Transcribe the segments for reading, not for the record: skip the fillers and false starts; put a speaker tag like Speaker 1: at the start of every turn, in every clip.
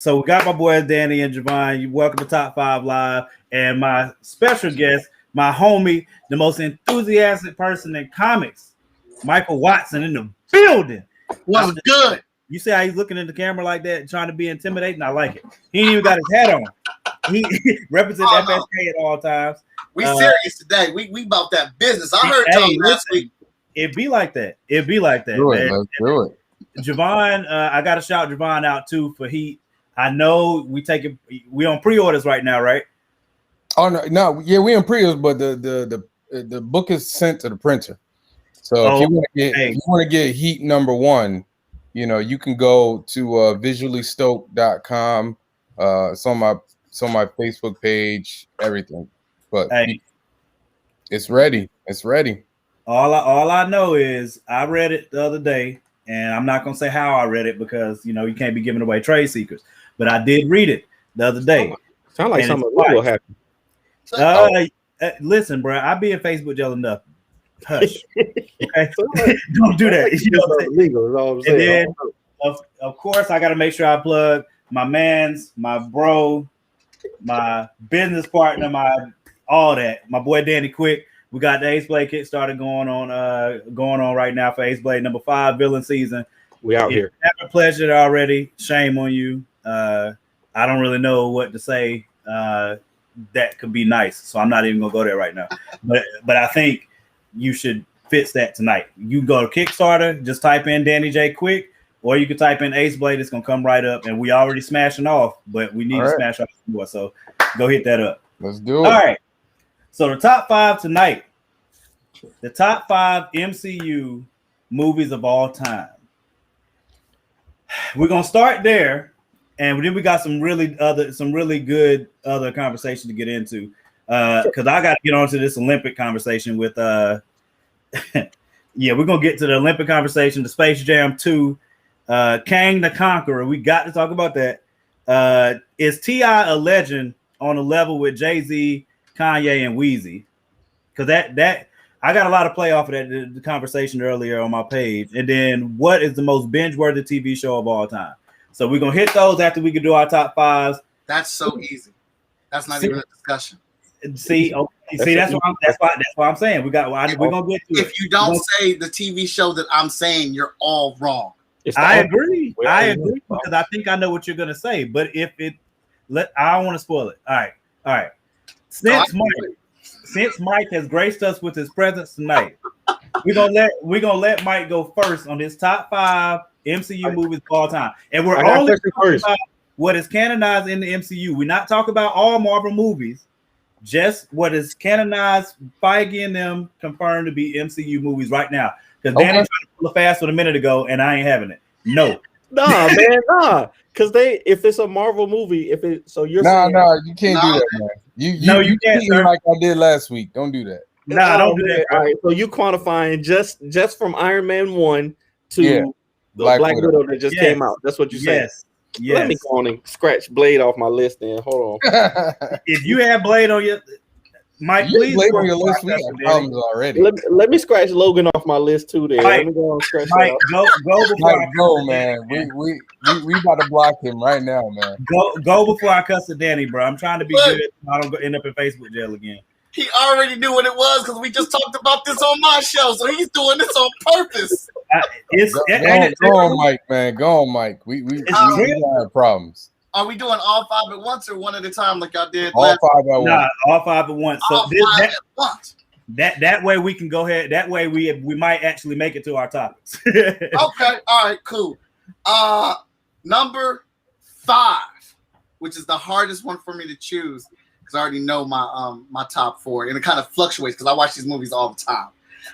Speaker 1: So we got my boys Danny and Javon. You welcome to Top 5 Live. And my special guest, my homie, the most enthusiastic person in comics, Michael Watson in the building.
Speaker 2: What's good?
Speaker 1: You see how he's looking in the camera like that, trying to be intimidating? I like it. He ain't even got his hat on. He represents FSK at all times.
Speaker 2: We serious today. We about that business. I heard y'all last week.
Speaker 1: It be like that. It be like that.
Speaker 3: Let's do it.
Speaker 1: Javon, I got to shout Javon out too for Heat. I know we on pre-orders right now, right?
Speaker 3: Oh no, yeah, we on pre-orders, but the book is sent to the printer. So if you want to get Heat #1, you can go to visuallystoked.com. It's on my Facebook page, everything. But it's ready. It's ready.
Speaker 1: All I know is I read it the other day, and I'm not gonna say how I read it because you can't be giving away trade secrets. But I did read it the other day.
Speaker 4: Sound like something will happen.
Speaker 1: Listen, bro, I be in Facebook jail enough. Hush. Okay? Don't do that. You know what I'm saying?
Speaker 4: Illegal is all I'm saying.
Speaker 1: And then, of course, I got to make sure I plug my mans, my bro, my business partner, all that. My boy Danny Quick. We got the Ace Blade Kickstarter going on right now for Ace Blade #5 villain season.
Speaker 4: We out here.
Speaker 1: Haven't pledged it already. Shame on you. I don't really know what to say. That could be nice, so I'm not even gonna go there right now. But I think you should fix that tonight. You go to Kickstarter, just type in Danny J Quick, or you can type in Ace Blade. It's gonna come right up, and we already smashing off, but we need to smash off more. So go hit that up.
Speaker 3: Let's do it.
Speaker 1: All right. So the top 5 tonight, the top 5 MCU movies of all time. We're gonna start there, and then we got some really good other conversation to get into. Because I got to get on to this Olympic conversation with we're gonna get to the Olympic conversation, the Space Jam 2, Kang the Conqueror. We got to talk about that. Is T.I. a legend on a level with Jay-Z, Kanye, and Weezy? Because that I got a lot of play off of that the conversation earlier on my page. And then what is the most binge-worthy TV show of all time? So we're gonna hit those after we can do our top 5s.
Speaker 2: That's so easy. That's not even a discussion.
Speaker 1: That's why I'm saying we're gonna get to it.
Speaker 2: If you don't say the TV show that I'm saying, you're all wrong.
Speaker 1: I agree because I think I know what you're gonna say. But I don't want to spoil it. All right. Since Mike has graced us with his presence tonight, we're gonna let Mike go first on his top 5 MCU movies of all time, and we're only talking about what is canonized in the MCU. We're not talking about all Marvel movies, just what is canonized. Feige and them confirmed to be MCU movies right now. Because Danny tried to pull a fast one a minute ago, and I ain't having it. No,
Speaker 4: nah. Because if it's a Marvel movie, you can't do
Speaker 3: that, man. You can't, sir. Like I did last week. Don't do that.
Speaker 1: Don't do that.
Speaker 4: All right, so you quantifying just from Iron Man 1 to the Black Widow that just came out. That's what you said. Yes. Let me go on and scratch Blade off my list then. Hold on.
Speaker 1: If you have Blade on your Mike, please
Speaker 3: Blade on your list. We have problems already.
Speaker 4: Let me scratch Logan off my list too. There. Let me go on scratch
Speaker 1: Mike, go before
Speaker 3: go, man. We about to block him right now, man.
Speaker 1: Go before I cuss at Danny, bro. I'm trying to be good. I don't end up in Facebook jail again.
Speaker 2: He already knew what it was because we just talked about this on my show, so he's doing this on purpose.
Speaker 3: Go on, Mike, man. Go on, Mike. We have problems.
Speaker 2: Are we doing all 5 at once or one at a time like y'all did?
Speaker 3: All 5 at once.
Speaker 1: Nah, all 5 at once. So
Speaker 2: all 5 at once.
Speaker 1: That way we can go ahead. That way we might actually make it to our topics.
Speaker 2: Okay. All right. Cool. Number 5, which is the hardest one for me to choose because I already know my top 4, and it kind of fluctuates because I watch these movies all the time.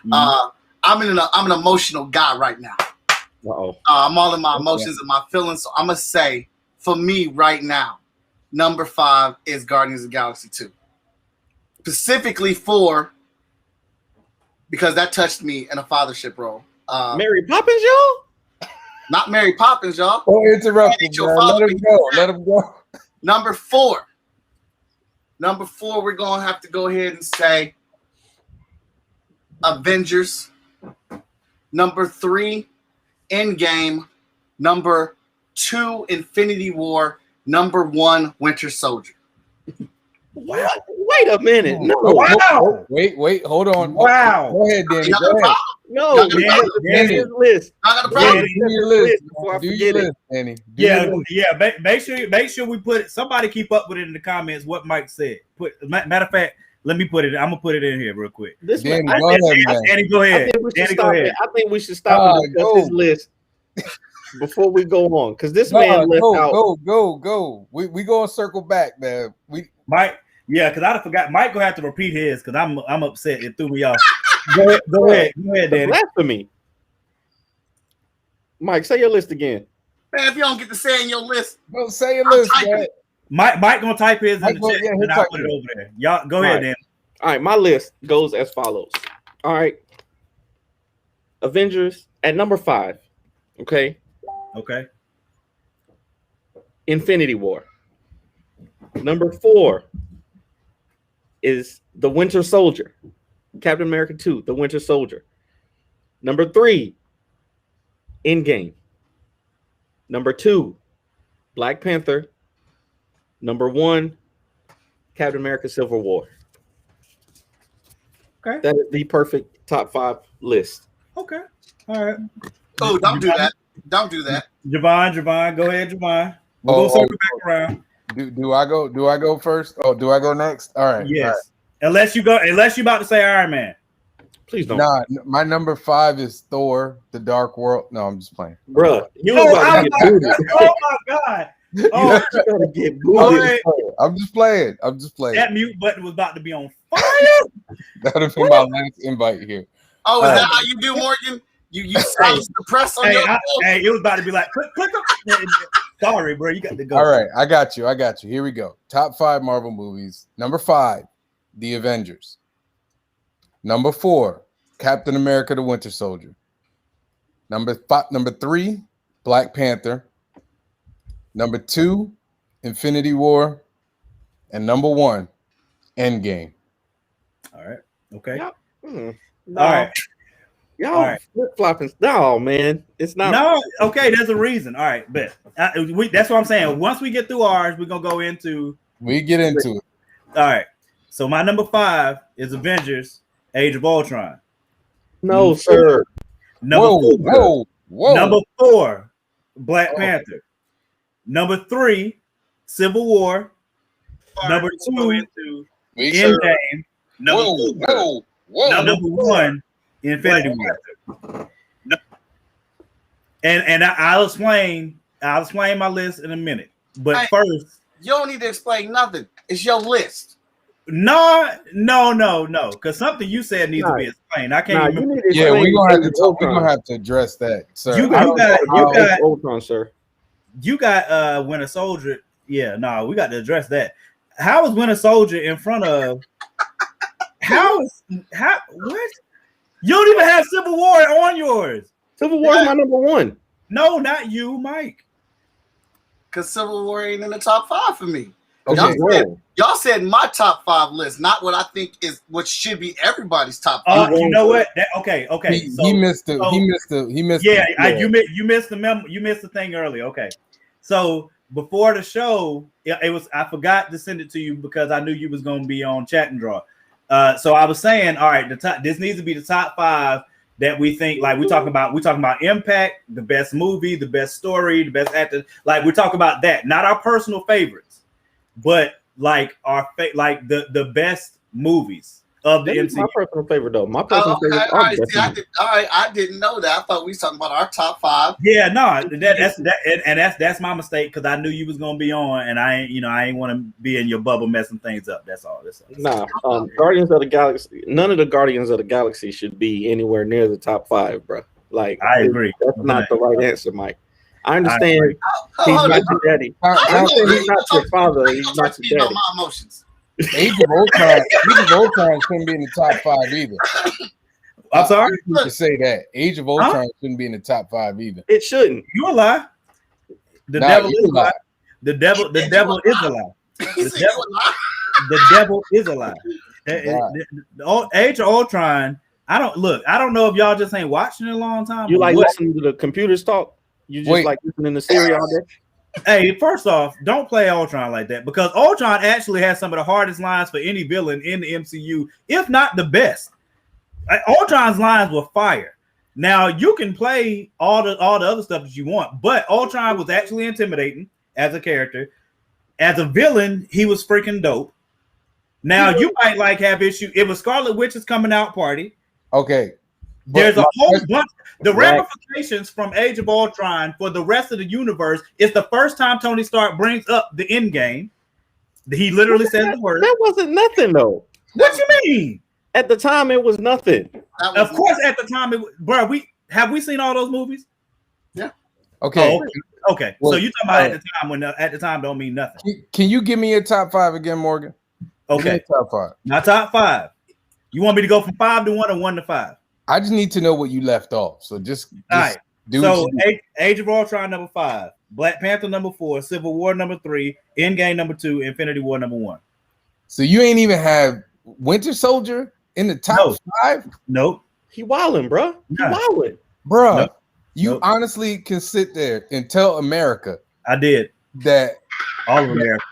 Speaker 2: Mm-hmm. I'm an emotional guy right now. I'm all in my emotions and my feelings. So I'm gonna say, for me right now, number 5 is Guardians of the Galaxy 2. Specifically because that touched me in a fathership role.
Speaker 4: Mary Poppins, y'all?
Speaker 2: Not Mary Poppins, y'all.
Speaker 3: Oh, interrupt him, Let him go.
Speaker 2: Number 4, we're gonna have to go ahead and say Avengers. Number 3, Endgame. Number 2, Infinity War. number 1 Winter Soldier.
Speaker 4: Wow. Wait a minute. No.
Speaker 3: Wow. Wait, hold on.
Speaker 1: Wow.
Speaker 3: Go ahead, Danny. Go ahead.
Speaker 4: No, Danny. List.
Speaker 2: I got a problem.
Speaker 3: Do your list. Do your list, Danny.
Speaker 1: Make sure we put it. Somebody keep up with it in the comments. What Mike said. Matter of fact, let me put it. I'm gonna put it in here real quick.
Speaker 3: Danny, go ahead.
Speaker 1: Danny, go ahead.
Speaker 4: I think we should stop and discuss his list before we go on, because this man left out.
Speaker 3: Go. We gonna circle back, man.
Speaker 1: Mike. Yeah, because I forgot. Mike gonna have to repeat his because I'm upset. It threw me off. Go ahead, Danny.
Speaker 4: Blasphemy. Mike, say your list again.
Speaker 2: Man, if you don't get to say in your list,
Speaker 3: don't say your list, man.
Speaker 1: Mike gonna type his in the chat and I'll put it over there. Y'all go ahead, Danny.
Speaker 4: All right, my list goes as follows. All right. Avengers at number 5. Okay. Infinity War. Number 4 is The Winter Soldier. Captain America 2, The Winter Soldier. Number 3, Endgame. Number 2, Black Panther. Number 1, Captain America Civil War.
Speaker 1: Okay.
Speaker 4: That is the perfect top 5 list.
Speaker 1: Okay. All right.
Speaker 2: Oh, don't do that. Don't do that.
Speaker 1: Javon, go ahead, Javon. We'll circle back around.
Speaker 3: Do I go first? Oh, do I go next? All right.
Speaker 1: Yes.
Speaker 3: All right.
Speaker 1: Unless you about to say Iron Man.
Speaker 4: Please don't.
Speaker 3: Nah, my number 5 is Thor: The Dark World. No, I'm just playing.
Speaker 4: Bruh, you about to get booted.
Speaker 1: Oh my God. Oh,
Speaker 4: you gotta get booted.
Speaker 3: I'm just playing.
Speaker 1: That mute button was about to be on fire.
Speaker 3: That would have been my last invite here.
Speaker 2: Oh, is that how you do, Morgan? You silence the press on your
Speaker 1: Hey, it was about to be like click. Sorry, bro. You got to go.
Speaker 3: All right, I got you. Here we go. Top 5 Marvel movies. Number 5, The Avengers. Number 4, Captain America: The Winter Soldier. Number 3, Black Panther. Number 2, Infinity War. And number 1, Endgame.
Speaker 1: All right. Okay.
Speaker 4: No.
Speaker 1: All right.
Speaker 4: Y'all flip-flopping. No, man. It's not.
Speaker 1: No. Okay. There's a reason. All right. But that's what I'm saying. Once we get through ours, we're going to go into.
Speaker 3: We get into it.
Speaker 1: All right. So my number 5 is Avengers: Age of Ultron.
Speaker 4: No, sir.
Speaker 3: Whoa.
Speaker 1: Number 4, Black Panther. Number 3, Civil War. Number 2, Endgame. Number 1, Infinity War. And I'll explain my list in a minute. But first,
Speaker 2: you don't need to explain nothing. It's your list.
Speaker 1: No. Because something you said needs to be explained. I can't remember.
Speaker 3: Yeah, we're gonna have to address that, sir.
Speaker 1: You got
Speaker 4: Ultron, sir.
Speaker 1: You got Winter Soldier. Yeah, no, we got to address that. How is Winter Soldier in front of? What? You don't even have Civil War on yours.
Speaker 4: Civil War is my number 1.
Speaker 1: No, not you, Mike.
Speaker 2: Because Civil War ain't in the top 5 for me.
Speaker 3: Okay.
Speaker 2: Y'all said my top 5 list, not what I think is what should be everybody's top 5.
Speaker 1: You know what? Okay.
Speaker 3: He missed it.
Speaker 1: Yeah, you missed the memo. You missed the thing earlier. Okay, so before the show, it was I forgot to send it to you because I knew you was gonna be on Chat and Draw. So I was saying, all right, this needs to be the top 5 that we think like we talking about impact, the best movie, the best story, the best actor. Like we're talking about that, not our personal favorites, but like the best movies of the MCU.
Speaker 4: My personal favorite though. My personal favorite.
Speaker 2: I didn't know that. I thought we was talking about our top 5.
Speaker 1: Yeah, no, that's my mistake because I knew you was gonna be on, and I ain't want to be in your bubble messing things up. That's all.
Speaker 4: Nah, Guardians of the Galaxy. None of the Guardians of the Galaxy should be anywhere near the top 5, bro. Like
Speaker 1: I agree.
Speaker 4: That's not the right answer, Mike. I understand he's not your daddy. He's not your father. He's not your daddy.
Speaker 2: My emotions.
Speaker 3: Age of Ultron shouldn't be in the top 5 either.
Speaker 1: I'm sorry
Speaker 3: to say that Age of Ultron shouldn't be in the top 5 either.
Speaker 4: It shouldn't.
Speaker 1: You're a lie. The devil is a lie. The devil is a lie. The devil is a lie. The Age of Ultron. I don't know if y'all just ain't watching it a long time.
Speaker 4: You like listening to the computers talk? You just like listening to Siri all day?
Speaker 1: Hey, first off, don't play Ultron like that because Ultron actually has some of the hardest lines for any villain in the MCU, if not the best. Ultron's lines were fire. Now you can play all the other stuff that you want, but Ultron was actually intimidating as a character. As a villain, he was freaking dope. Now you might have issue. It was Scarlet Witch's coming out party.
Speaker 3: Okay.
Speaker 1: There's a whole bunch. The ramifications from Age of Ultron for the rest of the universe is the first time Tony Stark brings up the end game. He literally says the word.
Speaker 4: That wasn't nothing though.
Speaker 1: What you mean?
Speaker 4: At the time, it was nothing.
Speaker 1: Of course, at the time, bro. We seen all those movies?
Speaker 2: Yeah.
Speaker 3: Okay.
Speaker 1: Oh, okay. Well, so you talking about at the time don't mean nothing.
Speaker 3: Can you give me your top 5 again, Morgan?
Speaker 1: Okay.
Speaker 3: Top 5.
Speaker 1: Now top 5. You want me to go from 5 to 1 or 1 to 5?
Speaker 3: I just need to know what you left off. So just
Speaker 1: all right. So Age of Ultron number 5, Black Panther number 4, Civil War number 3, Endgame number 2, Infinity War number 1.
Speaker 3: So you ain't even have Winter Soldier in the top 5?
Speaker 1: Nope.
Speaker 4: He wildin', bro. He wildin'.
Speaker 3: Bro, nope. You honestly can sit there and tell America.
Speaker 1: I did.
Speaker 3: That
Speaker 1: all of America.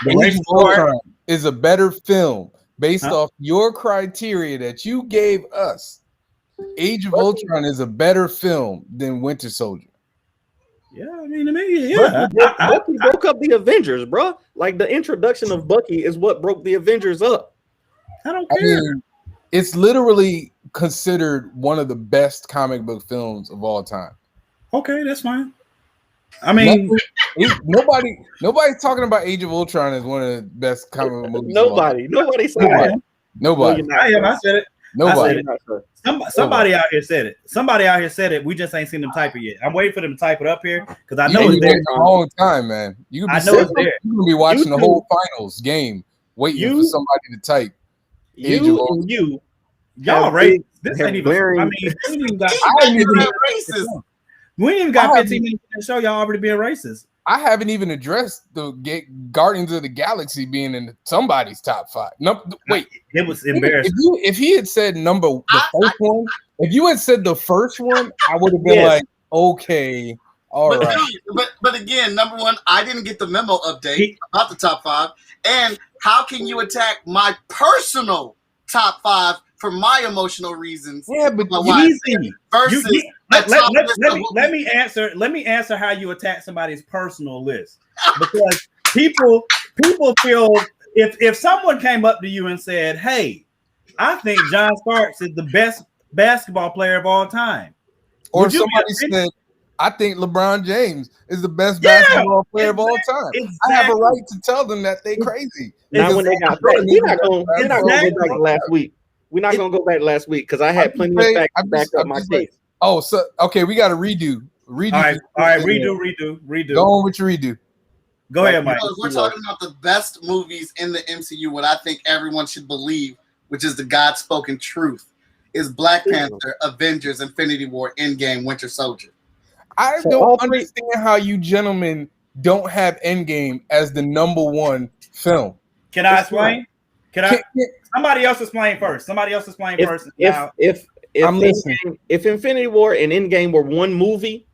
Speaker 3: Age of Ultron is a better film based off your criteria that you gave us. Age of Ultron is a better film than Winter Soldier.
Speaker 1: Yeah, I mean, yeah.
Speaker 4: Bucky broke up the Avengers, bro. Like the introduction of Bucky is what broke the Avengers up.
Speaker 1: I don't care.
Speaker 3: I mean, it's literally considered one of the best comic book films of all time.
Speaker 1: Okay, that's fine. I mean,
Speaker 3: nobody's talking about Age of Ultron as one of the best comic book movies.
Speaker 4: Nobody said that.
Speaker 3: Nobody.
Speaker 1: I said it.
Speaker 3: Nobody.
Speaker 1: Somebody out here said it. Somebody out here said it. We just ain't seen them type it yet. I'm waiting for them to type it up here because I know it's there.
Speaker 3: A long time, man.
Speaker 1: I know it's there.
Speaker 3: You're gonna be watching the whole finals game, waiting for somebody to type.
Speaker 1: Y'all racist. This ain't even. I mean, we ain't even got.
Speaker 2: racist.
Speaker 1: We ain't even got 15 minutes in the show. Y'all already being racist.
Speaker 3: I haven't even addressed the Guardians of the Galaxy being in somebody's top 5. No, wait.
Speaker 1: It was embarrassing.
Speaker 3: If he had said the first one, if you had said the first one, I would have been like, okay, all right.
Speaker 2: But again, number 1, I didn't get the memo update about the top 5. And how can you attack my personal top 5 for my emotional reasons?
Speaker 3: Yeah, but
Speaker 1: easy.
Speaker 2: Versus
Speaker 1: let me answer how you attack somebody's personal list, because people feel if someone came up to you and said, "Hey, I think John Starks is the best basketball player of all time,"
Speaker 3: or somebody said, "I think LeBron James is the best basketball player of all time," exactly. I have a right to tell them that they crazy.
Speaker 4: Now when they got back, we're not going to go back to last week. We're not going to go back last week because I had plenty of facts to back up my case.
Speaker 3: Oh, so okay, we got to redo.
Speaker 1: All right, redo.
Speaker 3: Go on with your redo.
Speaker 1: Go ahead, Mike.
Speaker 2: We're talking about the best movies in the MCU. What I think everyone should believe, which is the God-spoken truth, is Black Panther, Avengers, Infinity War, Endgame, Winter Soldier.
Speaker 3: I don't understand how you gentlemen don't have Endgame as the number 1 film.
Speaker 1: Can I explain? Somebody else explain first.
Speaker 4: If Infinity War and Endgame were one movie,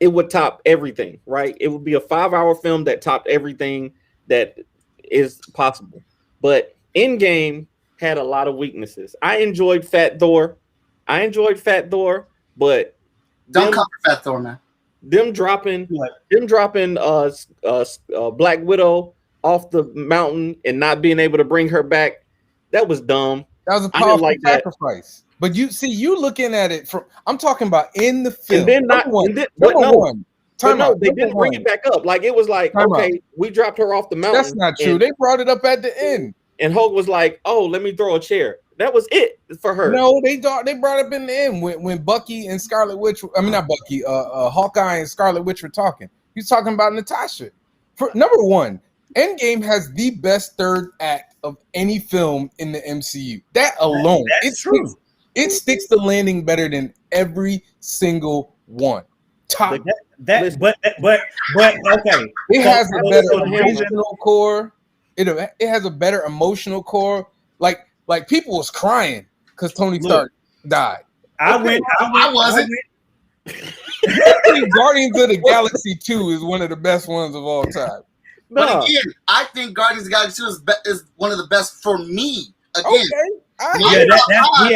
Speaker 4: it would top everything, right? It would be a 5-hour film that topped everything that is possible. But Endgame had a lot of weaknesses. I enjoyed Fat Thor, but
Speaker 2: don't cover Fat Thor, man.
Speaker 4: Them dropping Black Widow off the mountain and not being able to bring her back, that was dumb.
Speaker 3: That was a powerful sacrifice. But you looking at it from, I'm talking about in the film.
Speaker 4: And then they didn't bring it back up. Like it was like, we dropped her off the mountain.
Speaker 3: That's not true. They brought it up at the end.
Speaker 4: And Hulk was like, "Oh, let me throw a chair." That was it for her.
Speaker 3: No, they brought up in the end when Bucky and Scarlet Witch. I mean, not Bucky. Hawkeye and Scarlet Witch were talking. He's talking about Natasha. For number 1, Endgame has the best third act of any film in the MCU. That alone,
Speaker 1: that's true.
Speaker 3: It sticks the landing better than every single one. Top.
Speaker 1: But okay.
Speaker 3: It has a better emotional core. It has a better emotional core. Like people was crying because Tony Stark died.
Speaker 2: I wasn't.
Speaker 3: Guardians of the Galaxy 2 is one of the best ones of all time.
Speaker 2: But again, I think Guardians of the Galaxy 2 is one of the best for me. Again,
Speaker 3: Okay.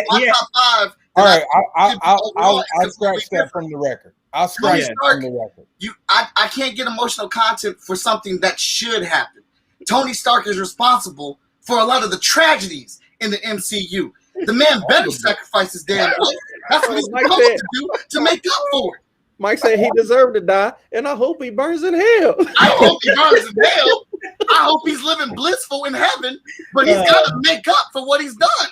Speaker 2: my top five.
Speaker 3: All right, I'll scratch that from the record. I'll scratch that from the record.
Speaker 2: I can't get emotional content for something that should happen. Tony Stark is responsible for a lot of the tragedies in the MCU. The man better sacrifice his damn life. That's what he's supposed to do to make up for it.
Speaker 4: Mike said he deserved to die, and I hope he burns in hell.
Speaker 2: I hope he burns in hell. I hope he's living blissful in heaven, but he's got to make up for what he's done.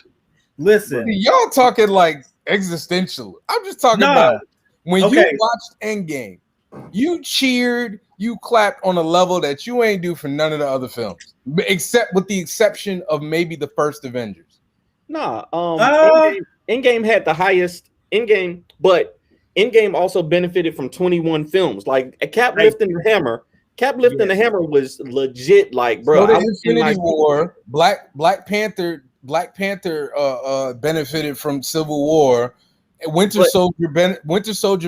Speaker 1: Listen,
Speaker 3: y'all talking like existential. I'm just talking about when you watched Endgame, you cheered, you clapped on a level that you ain't do for none of the other films, except with the exception of maybe the first Avengers.
Speaker 4: Nah, Endgame had the highest Endgame, but Endgame also benefited from 21 films. Like Cap lifting the hammer. Cap lifting the hammer was legit. Like, bro,
Speaker 3: Infinity War, Black Panther benefited from Civil War. Winter Soldier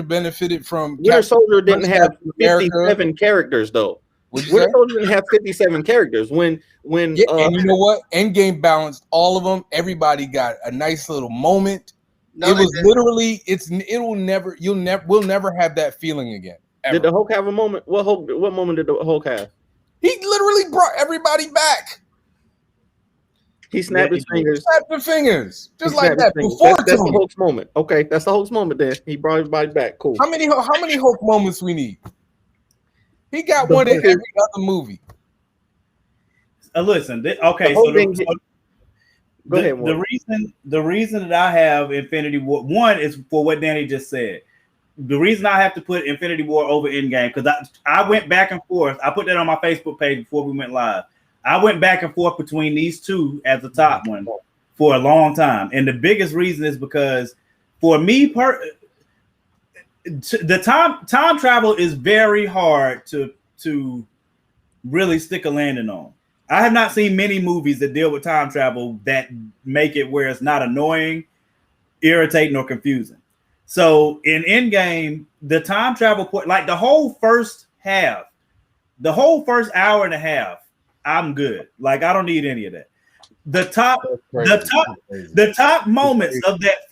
Speaker 3: benefited from.
Speaker 4: Winter Soldier didn't have 57 characters though. Winter Soldier didn't have 57 characters. When
Speaker 3: and you know what? Endgame balanced all of them. Everybody got a nice little moment. No, it was literally. We'll never have that feeling again. Ever.
Speaker 4: Did the Hulk have a moment? What moment did the Hulk have?
Speaker 3: He literally brought everybody back.
Speaker 4: He snapped his fingers.
Speaker 3: Snapped the fingers, just like that.
Speaker 4: That's the Hulk's moment. Okay, that's the Hulk's moment. Then he brought everybody back. Cool.
Speaker 3: How many Hulk moments we need? He got one in every other movie.
Speaker 1: Listen, go ahead. The reason that I have Infinity War, one is for what Danny just said. The reason I have to put Infinity War over Endgame, because I went back and forth. I put that on my Facebook page before we went live. I went back and forth between these two as the top one for a long time. And the biggest reason is because for me, the time travel is very hard to really stick a landing on. I have not seen many movies that deal with time travel that make it where it's not annoying, irritating, or confusing. So in Endgame, the time travel point, like the whole first hour and a half, I'm good. Like I don't need any of that. The top moments of that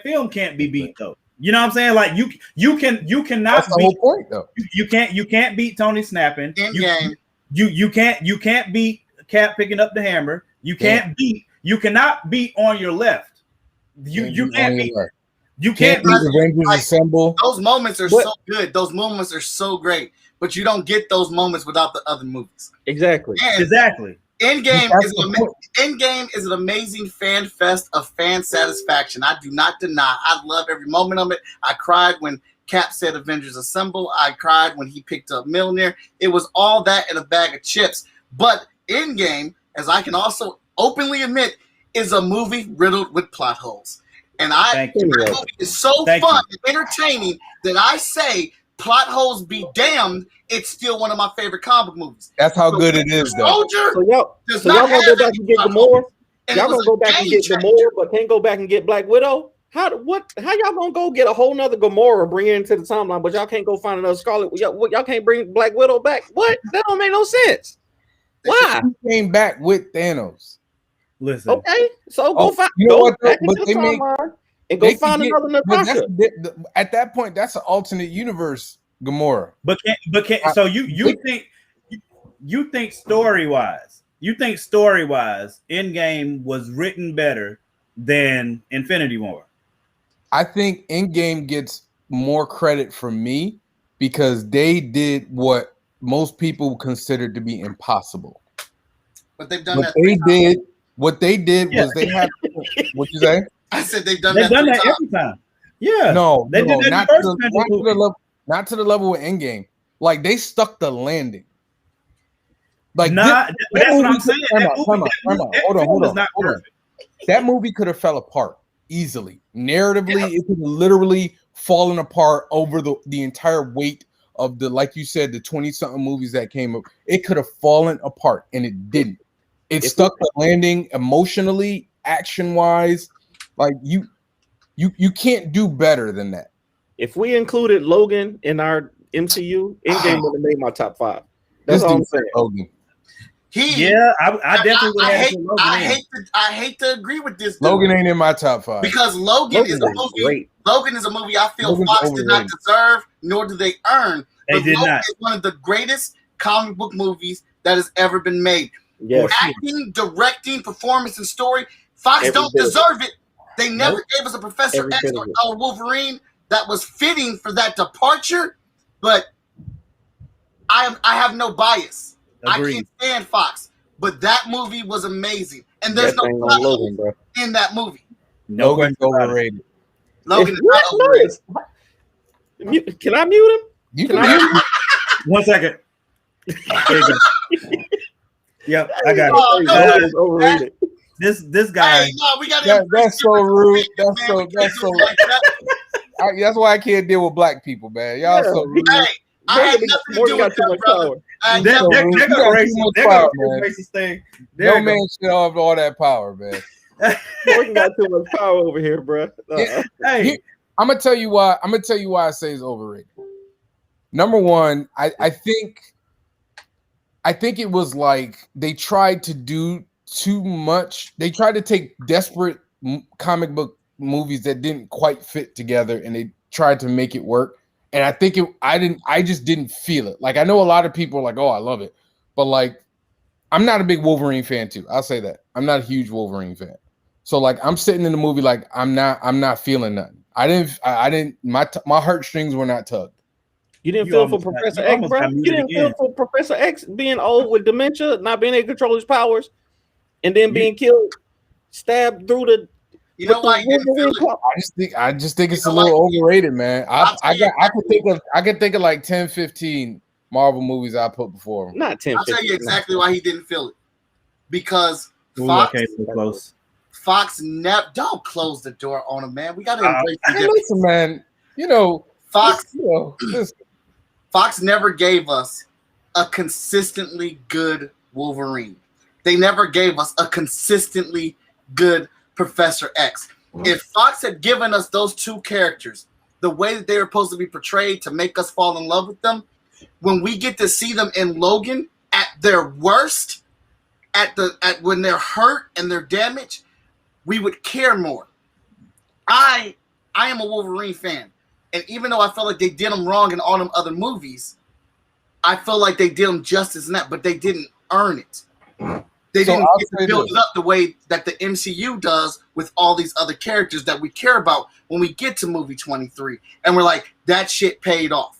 Speaker 1: film can't be beat though. You know what I'm saying? Like you cannot. That's
Speaker 3: the whole point though.
Speaker 1: You can't beat Tony snapping.
Speaker 2: Endgame.
Speaker 1: You can't beat Cap picking up the hammer. You cannot beat on your left. You can't beat
Speaker 3: Avengers Assemble.
Speaker 2: Those moments are so good. Those moments are so great. But you don't get those moments without the other movies.
Speaker 4: Exactly.
Speaker 2: Endgame is an amazing fan fest of fan satisfaction. I do not deny. I love every moment of it. I cried when Cap said Avengers Assemble. I cried when he picked up Mjolnir. It was all that in a bag of chips. But Endgame, as I can also openly admit, is a movie riddled with plot holes. And that movie is so fun and entertaining that I say, plot holes be damned, it's still one of my favorite comic movies.
Speaker 3: That's how good it is, though.
Speaker 4: So y'all gonna go back and get Gamora? Y'all gonna go back and get Gamora, but can't go back and get Black Widow? How y'all gonna go get a whole nother Gamora, bring it into the timeline, but y'all can't go find another Scarlet? Y'all can't bring Black Widow back? What? That don't make no sense. Why?
Speaker 3: He came back with Thanos.
Speaker 1: Listen.
Speaker 4: Okay, so go find. Go find another Natasha.
Speaker 3: At that point, that's an alternate universe Gamora.
Speaker 1: So you think story wise, Endgame was written better than Infinity War?
Speaker 3: I think Endgame gets more credit from me because they did what most people considered to be impossible.
Speaker 2: But they've done that.
Speaker 3: What they did was they had. What you say?
Speaker 2: I said they've done
Speaker 1: that
Speaker 2: every
Speaker 1: time. Yeah.
Speaker 3: No,
Speaker 1: they did that
Speaker 3: not to the level with Endgame. Like they stuck the landing. Like
Speaker 1: that's what I'm saying.
Speaker 3: Hold on. That movie could have fell apart easily. Narratively, it could have literally fallen apart over the entire weight of like you said, the 20-something movies that came up. It could have fallen apart, and it didn't. It stuck the landing emotionally, action-wise. Like You can't do better than that.
Speaker 4: If we included Logan in our MCU, Endgame would have made my top 5. That's all I'm saying.
Speaker 3: Logan.
Speaker 1: I definitely would have had Logan.
Speaker 2: I hate to agree with this.
Speaker 3: Logan ain't in my top 5
Speaker 2: because Logan is a movie. Great. Logan is a movie I feel Logan's Fox did not deserve, nor do they earn.
Speaker 1: They did
Speaker 2: Logan
Speaker 1: not.
Speaker 2: is one of the greatest comic book movies that has ever been made.
Speaker 4: Yes.
Speaker 2: Acting, directing, performance, and story. Fox don't deserve it. They never gave us a Professor X or Wolverine that was fitting for that departure. But I have no bias. Agreed. I can't stand Fox, but that movie was amazing, and there's no Logan, bro. In that movie.
Speaker 3: Logan's overrated.
Speaker 2: Logan is not overrated.
Speaker 4: Can I mute him?
Speaker 3: You can mute him.
Speaker 1: 1 second. There you go. Yep, I got it.
Speaker 4: Overrated.
Speaker 1: This guy.
Speaker 2: Hey, no, we gotta
Speaker 3: that's so rude. That's so. That's why I can't deal with black people, man. Y'all so rude.
Speaker 2: Hey, I had nothing to do with that, brother.
Speaker 1: They're gonna raise this thing.
Speaker 3: No man should have all that power, man.
Speaker 4: Morgan got too much power over here, bro.
Speaker 1: Hey,
Speaker 3: I'm gonna tell you why. I say it's overrated. Number one, I think it was like they tried to do too much. They tried to take desperate comic book movies that didn't quite fit together, and they tried to make it work. And I think I just didn't feel it. Like, I know a lot of people are like, oh, I love it. But like, I'm not a big Wolverine fan too. I'll say that. I'm not a huge Wolverine fan. So like, I'm sitting in the movie like I'm not feeling nothing. My heartstrings were not tugged.
Speaker 4: You didn't feel for Professor X, bro? You didn't feel for Professor X being old with dementia, not being able to control his powers, and then being killed, stabbed through the.
Speaker 2: You know why?
Speaker 3: I just think it's a little overrated, man. I could think of like 10, 15 Marvel movies I put before him.
Speaker 4: Not 10.
Speaker 2: I'll tell you exactly why he didn't feel it. Because Fox never don't close the door on him, man. We gotta embrace the difference.
Speaker 3: Listen, man. You know,
Speaker 2: Fox. Fox never gave us a consistently good Wolverine. They never gave us a consistently good Professor X. If Fox had given us those two characters the way that they were supposed to be portrayed to make us fall in love with them, when we get to see them in Logan at their worst, at when they're hurt and they're damaged, we would care more. I am a Wolverine fan, and even though I felt like they did them wrong in all them other movies, I feel like they did them justice in that, but they didn't earn it. They didn't get to build it up the way that the MCU does with all these other characters that we care about when we get to movie 23. And we're like, that shit paid off.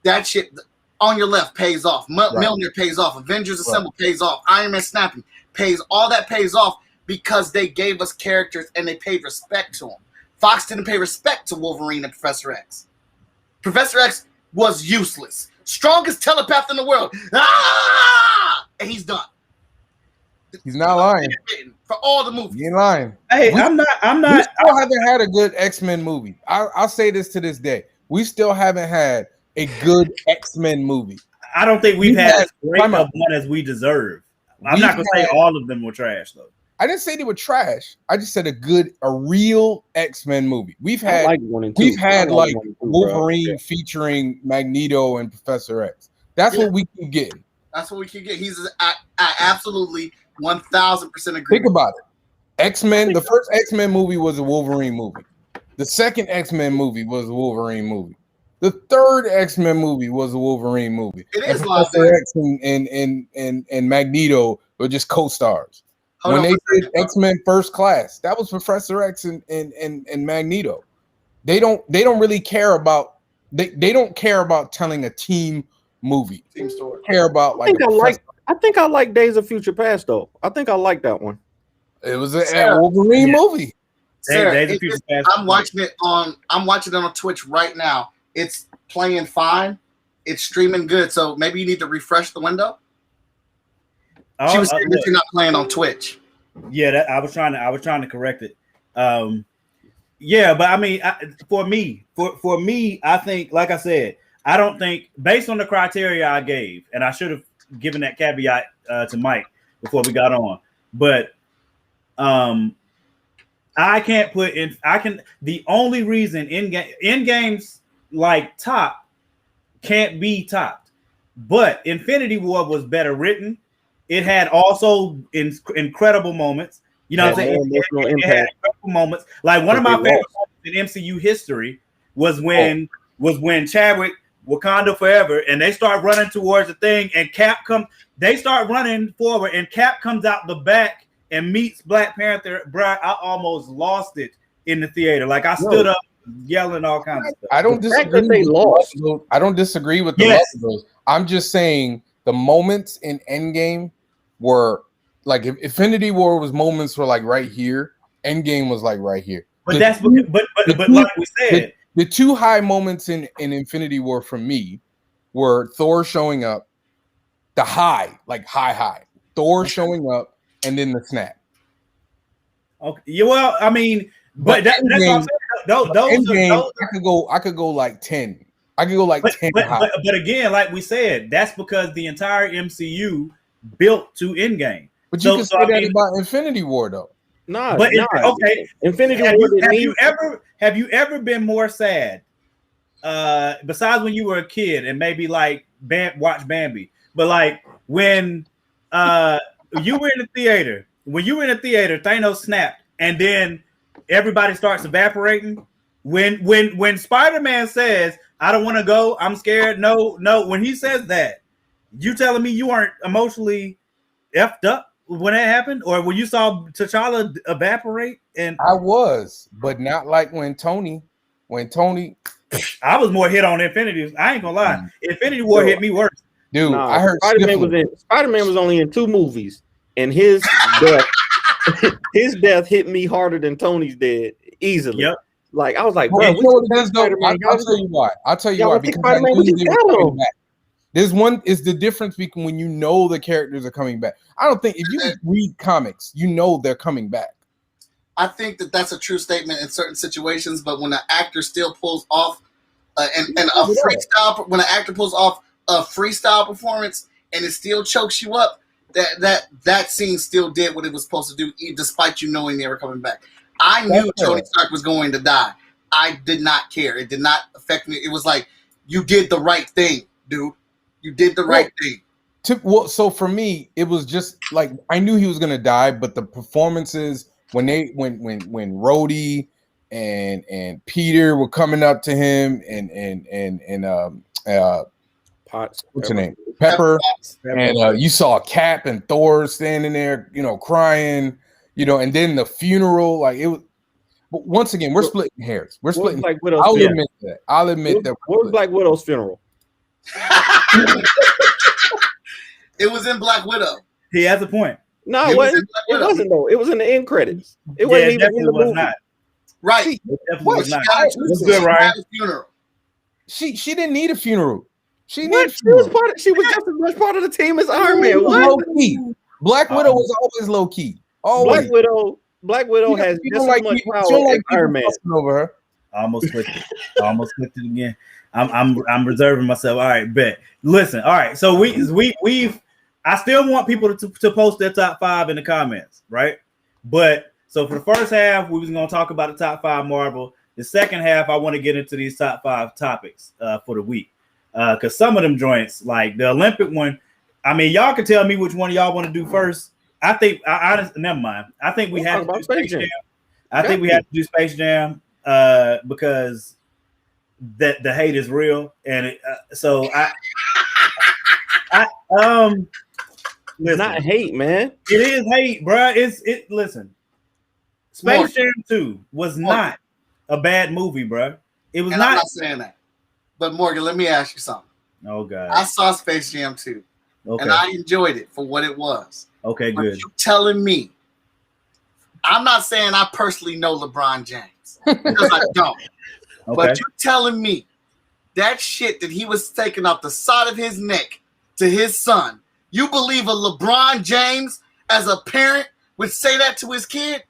Speaker 2: That shit on your left pays off. Mjolnir pays off. Avengers Assemble pays off. Iron Man snapping pays. All that pays off because they gave us characters and they paid respect to them. Fox didn't pay respect to Wolverine and Professor X. Professor X was useless. Strongest telepath in the world. And he's done.
Speaker 3: He's not lying.
Speaker 2: For all the movies.
Speaker 3: He ain't lying.
Speaker 1: Hey, I'm not.
Speaker 3: We still haven't had a good X-Men movie. I'll say this to this day. We still haven't had a good X-Men movie.
Speaker 1: I don't think we've had as great of one as we deserve. I'm not going to say all of them were trash, though.
Speaker 3: I didn't say they were trash. I just said a real X-Men movie. We've had Wolverine featuring Magneto and Professor X. That's what we keep getting.
Speaker 2: That's what we keep getting. I absolutely 1000% agree.
Speaker 3: Think about it. X-Men, the first X-Men movie was a Wolverine movie. The second X-Men movie was a Wolverine movie. The third X-Men movie was a Wolverine movie.
Speaker 2: It is
Speaker 3: Professor X and Magneto were just co-stars. When they did X-Men First Class, that was Professor X and Magneto. They don't really care about they don't care about telling a team movie.
Speaker 2: Team story.
Speaker 3: Care about
Speaker 4: I think I like Days of Future Past though. I think I like that one.
Speaker 3: It was a Wolverine movie.
Speaker 2: Sarah, I'm watching it on Twitch right now. It's playing fine. It's streaming good. So maybe you need to refresh the window. She was saying that you're not playing on Twitch.
Speaker 1: Yeah, I was trying to correct it. Yeah, but I mean, for me, I think, like I said, I don't think, based on the criteria I gave, and I should have given that caveat to Mike before we got on, but I can't put in. I can. The only reason in games like top can't be topped, but Infinity War was better written. It had also incredible moments. You know what I'm saying? It had incredible moments. Like one of my favorite moments in MCU history was when Chadwick Wakanda Forever, and they start running towards the thing, and Cap comes. They start running forward, and Cap comes out the back and meets Black Panther. Bro, I almost lost it in the theater. Like I stood up yelling all kinds of stuff.
Speaker 3: I don't disagree. They lost. I don't disagree with the love of those. I'm just saying the moments in Endgame were like if Infinity War was moments were like right here, Endgame was like right here.
Speaker 1: But that's but like we said,
Speaker 3: the two high moments in Infinity War for me were Thor showing up, the high, like high, Thor showing up, and then the snap.
Speaker 1: Okay, yeah, well, I mean, but that's what I'm saying. Those
Speaker 3: I could go like 10. I could go like 10.
Speaker 1: But again, like we said, that's because the entire MCU built to Endgame.
Speaker 3: But you can say that about Infinity War, though.
Speaker 1: Okay.
Speaker 3: Infinity
Speaker 1: War. Have you ever been more sad? Besides when you were a kid and maybe like watch Bambi, but like when you were in the theater, Thanos snapped, and then everybody starts evaporating. When Spider-Man says, "I don't want to go, I'm scared." No. When he says that, you telling me you aren't emotionally effed up when that happened, or when you saw T'Challa evaporate? And
Speaker 3: I was, but not like when Tony.
Speaker 1: I was more hit on Infinity. I ain't gonna lie, Infinity War hit me worse.
Speaker 3: Dude, I heard
Speaker 4: Spider-Man was only in 2 movies, and his death hit me harder than Tony's dead easily.
Speaker 1: Yep.
Speaker 4: Like I was like,
Speaker 3: bro, I'll tell you why. Because I knew they were coming back. There's one is the difference between when you know the characters are coming back. I don't think if you read comics, you know they're coming back.
Speaker 2: I think that's a true statement in certain situations, but when an actor still pulls off when an actor pulls off a freestyle performance and it still chokes you up, that scene still did what it was supposed to do, despite you knowing they were coming back. I knew Tony Stark was going to die. I did not care. It did not affect me. It was like, you did the right thing, dude. You did the right thing.
Speaker 3: So for me, it was just like I knew he was gonna die, but the performances when Rhodey and Peter were coming up to him and
Speaker 4: Potts,
Speaker 3: what's her name? Pepper. And you saw Cap and Thor standing there, crying, and then the funeral, like it was. But once again, we're splitting hairs. We're splitting.
Speaker 4: Black Widow's
Speaker 3: I'll admit that.
Speaker 4: What was Black Widow's funeral?
Speaker 2: It was in Black Widow.
Speaker 1: He has a point.
Speaker 4: No, it wasn't though. It was in the end credits. It wasn't even in the movie.
Speaker 1: Not.
Speaker 2: Right.
Speaker 1: It definitely was not.
Speaker 2: That's good, Ryan. Funeral.
Speaker 3: She didn't need a funeral.
Speaker 4: She was just as much part of the team as Iron Man.
Speaker 3: Low key. Black Widow was always low key. Always.
Speaker 4: Black Widow has just as much power as Iron Man.
Speaker 3: Over her.
Speaker 1: I almost clicked it again. I'm reserving myself. All right, bet. Listen, all right. So we've I still want people to post their top 5 in the comments, right? But so for the first half, we was gonna talk about the top 5 Marvel. The second half, I want to get into these top 5 topics for the week. Because some of them joints, like the Olympic one, I mean, y'all can tell me which one of y'all want to do first. I think never mind. I think we have to do Space Jam. I think we have to do Space Jam because the hate is real, and so
Speaker 4: it's not hate, man.
Speaker 1: It is hate, bro. Listen. Space Jam 2 was not a bad movie, bro. It was not.
Speaker 2: I'm not saying that. But Morgan, let me ask you something.
Speaker 1: Oh God.
Speaker 2: I saw Space Jam 2. Okay. And I enjoyed it for what it was.
Speaker 1: Okay,
Speaker 2: but
Speaker 1: good.
Speaker 2: You telling me, I'm not saying I personally know LeBron James because I don't. Okay. But you telling me that shit that he was taking off the side of his neck to his son, you believe a LeBron James as a parent would say that to his kid?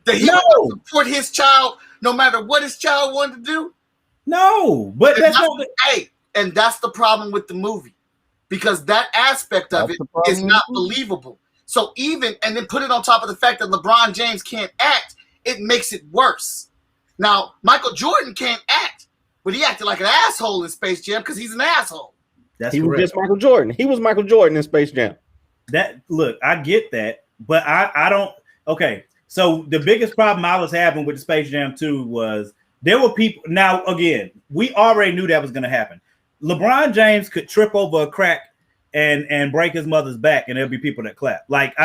Speaker 2: That he would support his child no matter what his child wanted to do?
Speaker 1: No, but
Speaker 2: and that's the problem with the movie, because that aspect of it is not believable. So and then put it on top of the fact that LeBron James can't act, it makes it worse. Now, Michael Jordan can't act, but he acted like an asshole in Space Jam because he's an asshole.
Speaker 1: That's
Speaker 4: he
Speaker 1: correct.
Speaker 4: was just Michael Jordan. He was Michael Jordan in Space Jam.
Speaker 1: Look, I get that, but I don't. Okay, so the biggest problem I was having with the Space Jam 2 was there were people. Now, again, we already knew that was going to happen. LeBron James could trip over a crack and break his mother's back, and there'll be people that clap. Like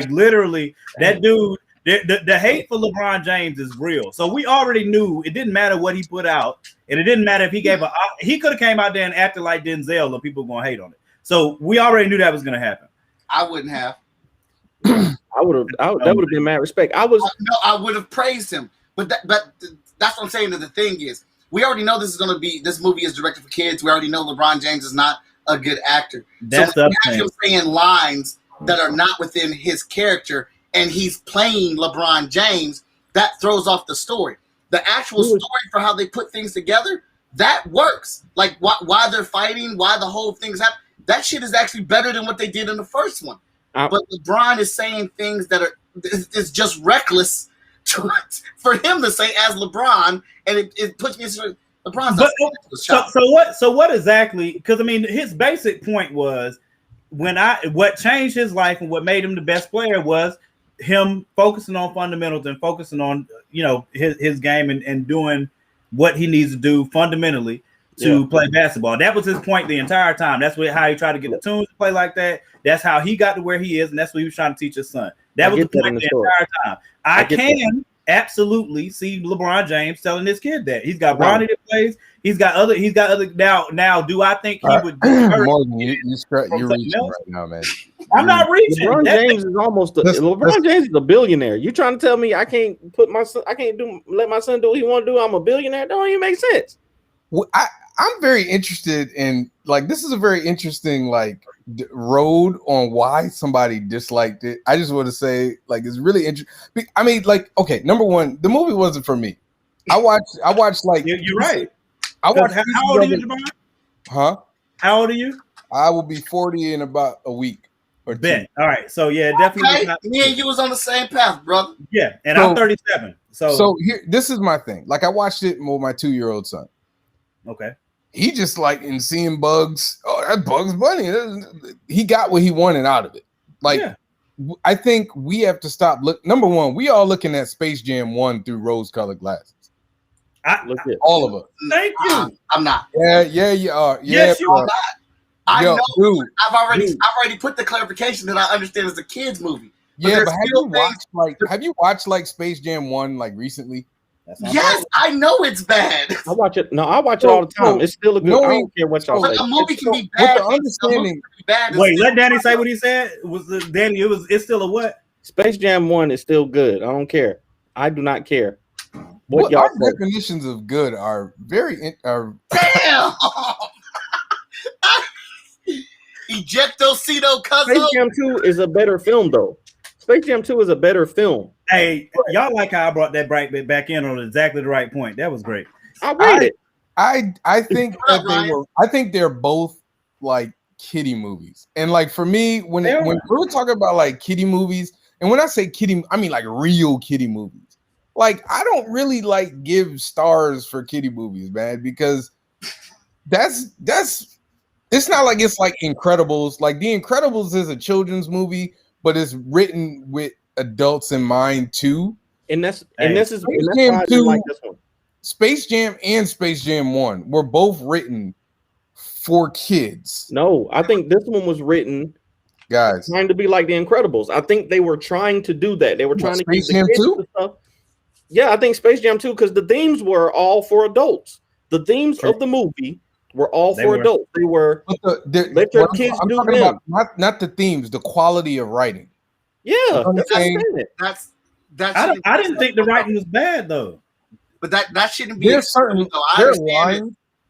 Speaker 1: literally, that dude. The hate for LeBron James is real. So we already knew it didn't matter what he put out, and it didn't matter if he he could have came out there and acted like Denzel, or people were gonna hate on it. So we already knew that was gonna happen.
Speaker 2: I wouldn't have.
Speaker 4: That would have been mad respect. I
Speaker 2: would have praised him, but that's what I'm saying. That the thing is, we already know this movie is directed for kids. We already know LeBron James is not a good actor.
Speaker 1: That's
Speaker 2: so when you have him saying lines that are not within his character, and he's playing LeBron James, that throws off the story. The actual story for how they put things together, that works. Like why they're fighting, why the whole thing's happening. That shit is actually better than what they did in the first one. But LeBron is saying things that it's just reckless for him to say as LeBron, and it puts me in LeBron's.
Speaker 1: So what exactly? Because I mean, his basic point was what changed his life and what made him the best player was him focusing on fundamentals and focusing on his game and doing what he needs to do fundamentally to play basketball. That was his point the entire time. That's how he tried to get the tunes to play like that. That's how he got to where he is, and that's what he was trying to teach his son. That was the point the entire time. I can absolutely see LeBron James telling his kid that he's got Bronny that plays. He's got other. Now. Do I think he would?
Speaker 3: Morgan, you're reaching right now, man.
Speaker 1: I'm not reaching.
Speaker 4: LeBron James is almost. LeBron James is a billionaire. You trying to tell me I can't let my son do what he want to do? I'm a billionaire. That don't even make sense.
Speaker 3: Well, I'm very interested in this is a very interesting road on why somebody disliked it. I just want to say it's really interesting. I mean, okay, number one, the movie wasn't for me. I watched
Speaker 1: you're right.
Speaker 3: I watched.
Speaker 1: How old are you, Javon?
Speaker 3: Huh?
Speaker 1: How old are you?
Speaker 3: I will be 40 in about a week or
Speaker 1: Bet. All right. So yeah, definitely.
Speaker 2: Okay. Me and you was on the same path, brother.
Speaker 1: Yeah, and I'm 37.
Speaker 3: So here, this is my thing. I watched it with my 2-year-old son.
Speaker 1: Okay.
Speaker 3: He just in seeing bugs. Oh, that Bugs Bunny. He got what he wanted out of it. I think we have to stop. Number one, we all looking at Space Jam 1 through rose-colored glasses. All of us.
Speaker 1: Thank you.
Speaker 2: I'm not.
Speaker 3: Yeah, you are.
Speaker 1: Yes, you are.
Speaker 2: I know.
Speaker 3: Dude,
Speaker 2: I've already put the clarification that I understand it's a kids movie.
Speaker 3: But have you watched Space Jam 1 recently?
Speaker 2: Yes, I know it's bad.
Speaker 4: I watch it. No, I watch it all the time. It's still a good. I don't care what y'all say.
Speaker 2: A movie can be bad.
Speaker 3: With the understanding.
Speaker 1: Wait, let Danny say what he said. Danny? It's still a what?
Speaker 4: Space Jam 1 is still good. I don't care. I do not care. What y'all
Speaker 3: our
Speaker 4: say.
Speaker 3: definitions of good are very
Speaker 2: damn. Ejectocito Cuzzo.
Speaker 4: Space Jam 2 is a better film, though. Space Jam 2 is a better film.
Speaker 1: Hey, y'all like how I brought that back in on exactly the right point. That was great.
Speaker 4: I read it.
Speaker 3: I think I think they're both kiddie movies. And for me, when we're talking about kiddie movies, and when I say kiddie, I mean real kiddie movies. I don't really give stars for kiddie movies, man, because that's it's not it's Incredibles. The Incredibles is a children's movie, but it's written with adults in mind too.
Speaker 4: And that's why I
Speaker 3: didn't
Speaker 4: like this one.
Speaker 3: Space Jam and Space Jam 1 were both written for kids.
Speaker 4: No, I think this one was written,
Speaker 3: guys,
Speaker 4: trying to be like The Incredibles. I think they were trying to do that. They were trying to
Speaker 3: Space Jam 2?
Speaker 4: Yeah, I think Space Jam 2 because the themes were all for adults. The themes of the movie were all for adults. They were let your kids do them.
Speaker 3: About not the themes, the quality of writing.
Speaker 4: Yeah,
Speaker 1: I didn't think the writing was bad though.
Speaker 2: But that shouldn't be.
Speaker 3: There's certain.
Speaker 2: I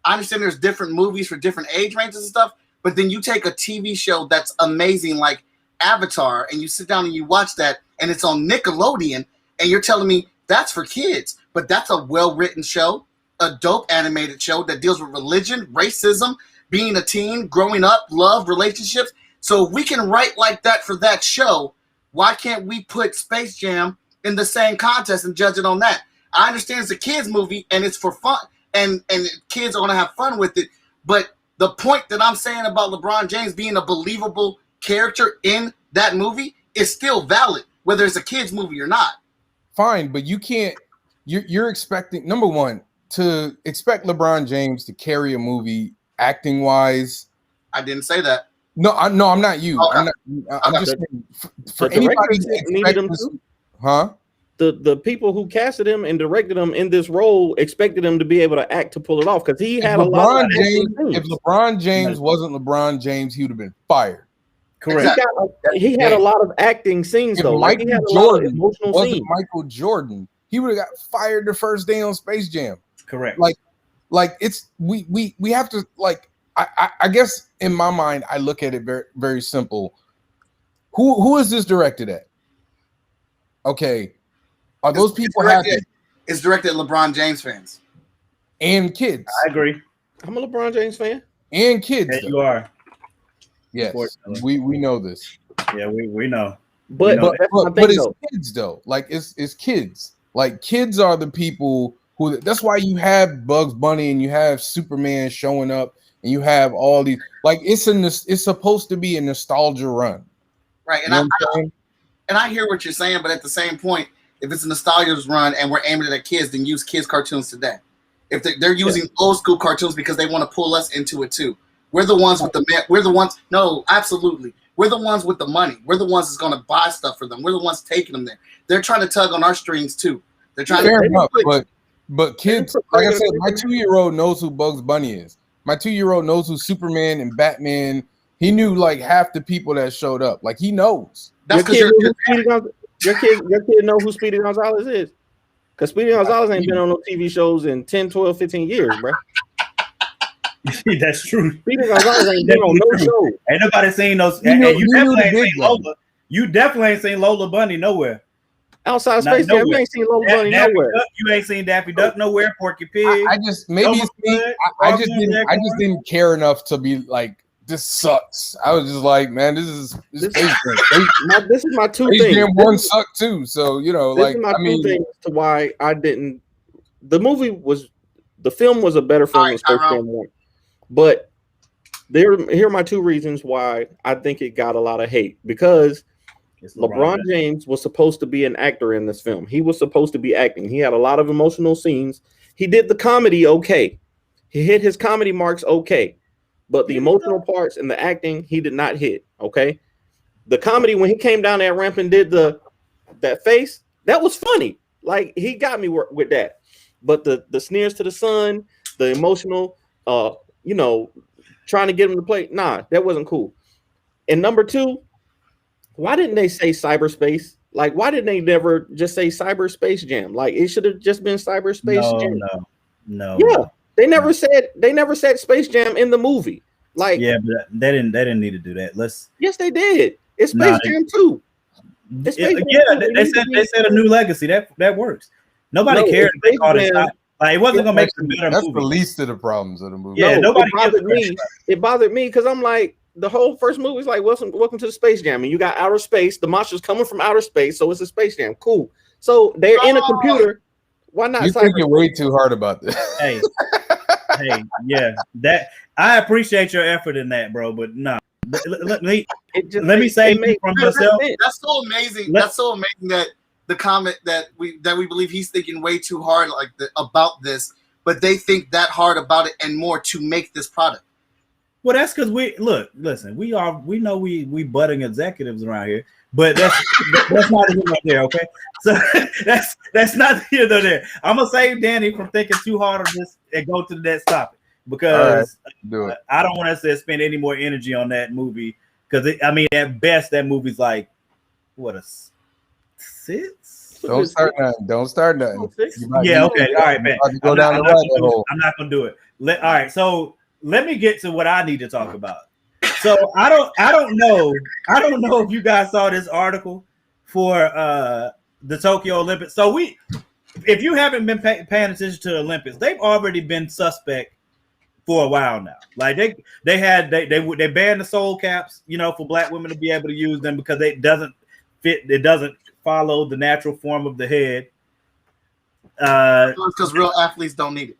Speaker 2: understand there's different movies for different age ranges and stuff. But then you take a TV show that's amazing like Avatar, and you sit down and you watch that, and it's on Nickelodeon, and you're telling me that's for kids, but that's a well-written show, a dope animated show that deals with religion, racism, being a teen, growing up, love, relationships. So if we can write like that for that show, why can't we put Space Jam in the same contest and judge it on that. I understand it's a kids movie and it's for fun, and kids are gonna have fun with it. But the point that I'm saying about LeBron James being a believable character in that movie is still valid, whether it's a kids movie or not.
Speaker 3: Fine, but you can't. You're expecting, number one, to expect LeBron James to carry a movie acting wise.
Speaker 2: I didn't say that.
Speaker 3: No, I'm not you.
Speaker 2: Okay.
Speaker 3: I'm just saying, for
Speaker 4: The
Speaker 3: anybody
Speaker 4: director
Speaker 3: to
Speaker 4: needed
Speaker 3: expect
Speaker 4: him
Speaker 3: this,
Speaker 4: to.
Speaker 3: huh?
Speaker 4: The people who casted him and directed him in this role expected him to be able to act to pull it off because he had a lot of
Speaker 3: If LeBron James wasn't LeBron James, he would have been fired.
Speaker 1: Correct.
Speaker 4: He had a lot of acting scenes
Speaker 3: If
Speaker 4: though.
Speaker 3: Michael
Speaker 4: He had a lot of
Speaker 3: Jordan
Speaker 4: emotional
Speaker 3: wasn't
Speaker 4: scenes.
Speaker 3: Michael Jordan, he would have got fired the first day on Space Jam.
Speaker 1: Correct.
Speaker 3: Like it's we have to, like, I guess in my mind I look at it very, very simple. Who is this directed at? Okay, are those people happy?
Speaker 2: It's directed at LeBron James fans
Speaker 3: and kids.
Speaker 1: I agree.
Speaker 4: I'm a LeBron James fan.
Speaker 3: And kids.
Speaker 1: Yeah, you are.
Speaker 3: Yes, we know this.
Speaker 1: Yeah, we know.
Speaker 4: But
Speaker 3: it's kids though. Like it's kids. Like kids are the people who. That's why you have Bugs Bunny and you have Superman showing up and you have all these. Like it's supposed to be a nostalgia run,
Speaker 2: right? And I hear what you're saying, but at the same point, if it's a nostalgia run and we're aiming it at kids, then use kids cartoons today. If they're using old school cartoons because they want to pull us into it too. We're the ones with we're the ones. No, absolutely. We're the ones with the money. We're the ones that's going to buy stuff for them. We're the ones taking them there. They're trying to tug on our strings too. They're trying
Speaker 3: Fair
Speaker 2: to.
Speaker 3: Enough, but kids, like I said, my 2-year-old knows who Bugs Bunny is. My 2-year-old knows who Superman and Batman. He knew like half the people that showed up. Like he knows.
Speaker 4: That's your kid know who Speedy Gonzalez is. Because Speedy Gonzalez ain't been on no TV shows in 10, 12, 15 years, bro.
Speaker 1: That's true.
Speaker 4: Speedy Gonzalez ain't been on no show.
Speaker 1: Ain't nobody seen those. You definitely ain't seen Lola Bunny nowhere.
Speaker 4: Outside of Space Jam, you ain't seen Lola Bunny nowhere.
Speaker 1: You ain't seen Daffy Duck nowhere. Porky Pig.
Speaker 3: I just didn't care enough to be like, this sucks. I was just like, man, this is
Speaker 4: my two
Speaker 3: Space
Speaker 4: things.
Speaker 3: Jam 1 sucked too. So
Speaker 4: this is my two things to why I didn't. The film was a better film than Space Jam 1, but here are my two reasons why I think it got a lot of hate. Because LeBron James was supposed to be an actor in this film. He was supposed to be acting. He had a lot of emotional scenes. He did the comedy okay. He hit his comedy marks okay. But the emotional parts and the acting, he did not hit. Okay. The comedy, when he came down that ramp and did that face, that was funny. Like he got me with that. But the sneers to the sun, the emotional, trying to get him to play, nah, that wasn't cool. And number two, why didn't they say cyberspace? Like, why didn't they never just say cyberspace jam? Like, it should have just been cyberspace jam.
Speaker 1: No.
Speaker 4: Yeah. They never said Space Jam in the movie. Like,
Speaker 1: yeah, but they didn't need to do that. Yes,
Speaker 4: they did. It's Space Jam 2.
Speaker 1: They said a new legacy. That works. Nobody cared if they called it. Like, it wasn't gonna make it a better movie.
Speaker 3: That's the least of the problems of the movie.
Speaker 1: Yeah, nobody
Speaker 4: bothered me. It bothered me because I'm like, the whole first movie is like, welcome to the Space Jam, and you got outer space. The monsters coming from outer space, so it's a Space Jam. Cool. So they're in a computer. Why not?
Speaker 3: You think you're way too hard about this.
Speaker 1: Hey, yeah, that I appreciate your effort in that, bro. But no, let me say from myself.
Speaker 2: That's so amazing. That's so amazing that the comment that we believe he's thinking way too hard about this, but they think that hard about it and more to make this product.
Speaker 1: Well, that's because we know we budding executives around here, but that's not here nor there, okay? So that's not here nor there. I'm gonna save Danny from thinking too hard on this and go to the next topic because I don't want us to spend any more energy on that movie because at best that movie's like what, a 6?
Speaker 3: Don't start nothing.
Speaker 1: Yeah, okay, all right, man.
Speaker 3: I'm
Speaker 1: not gonna do it. All right, so. Let me get to what I need to talk about. So I don't know if you guys saw this article for the Tokyo Olympics. So if you haven't been paying attention to the Olympics, they've already been suspect for a while now. Like they banned the soul caps, for black women to be able to use them because it doesn't fit. It doesn't follow the natural form of the head.
Speaker 2: Because real athletes don't need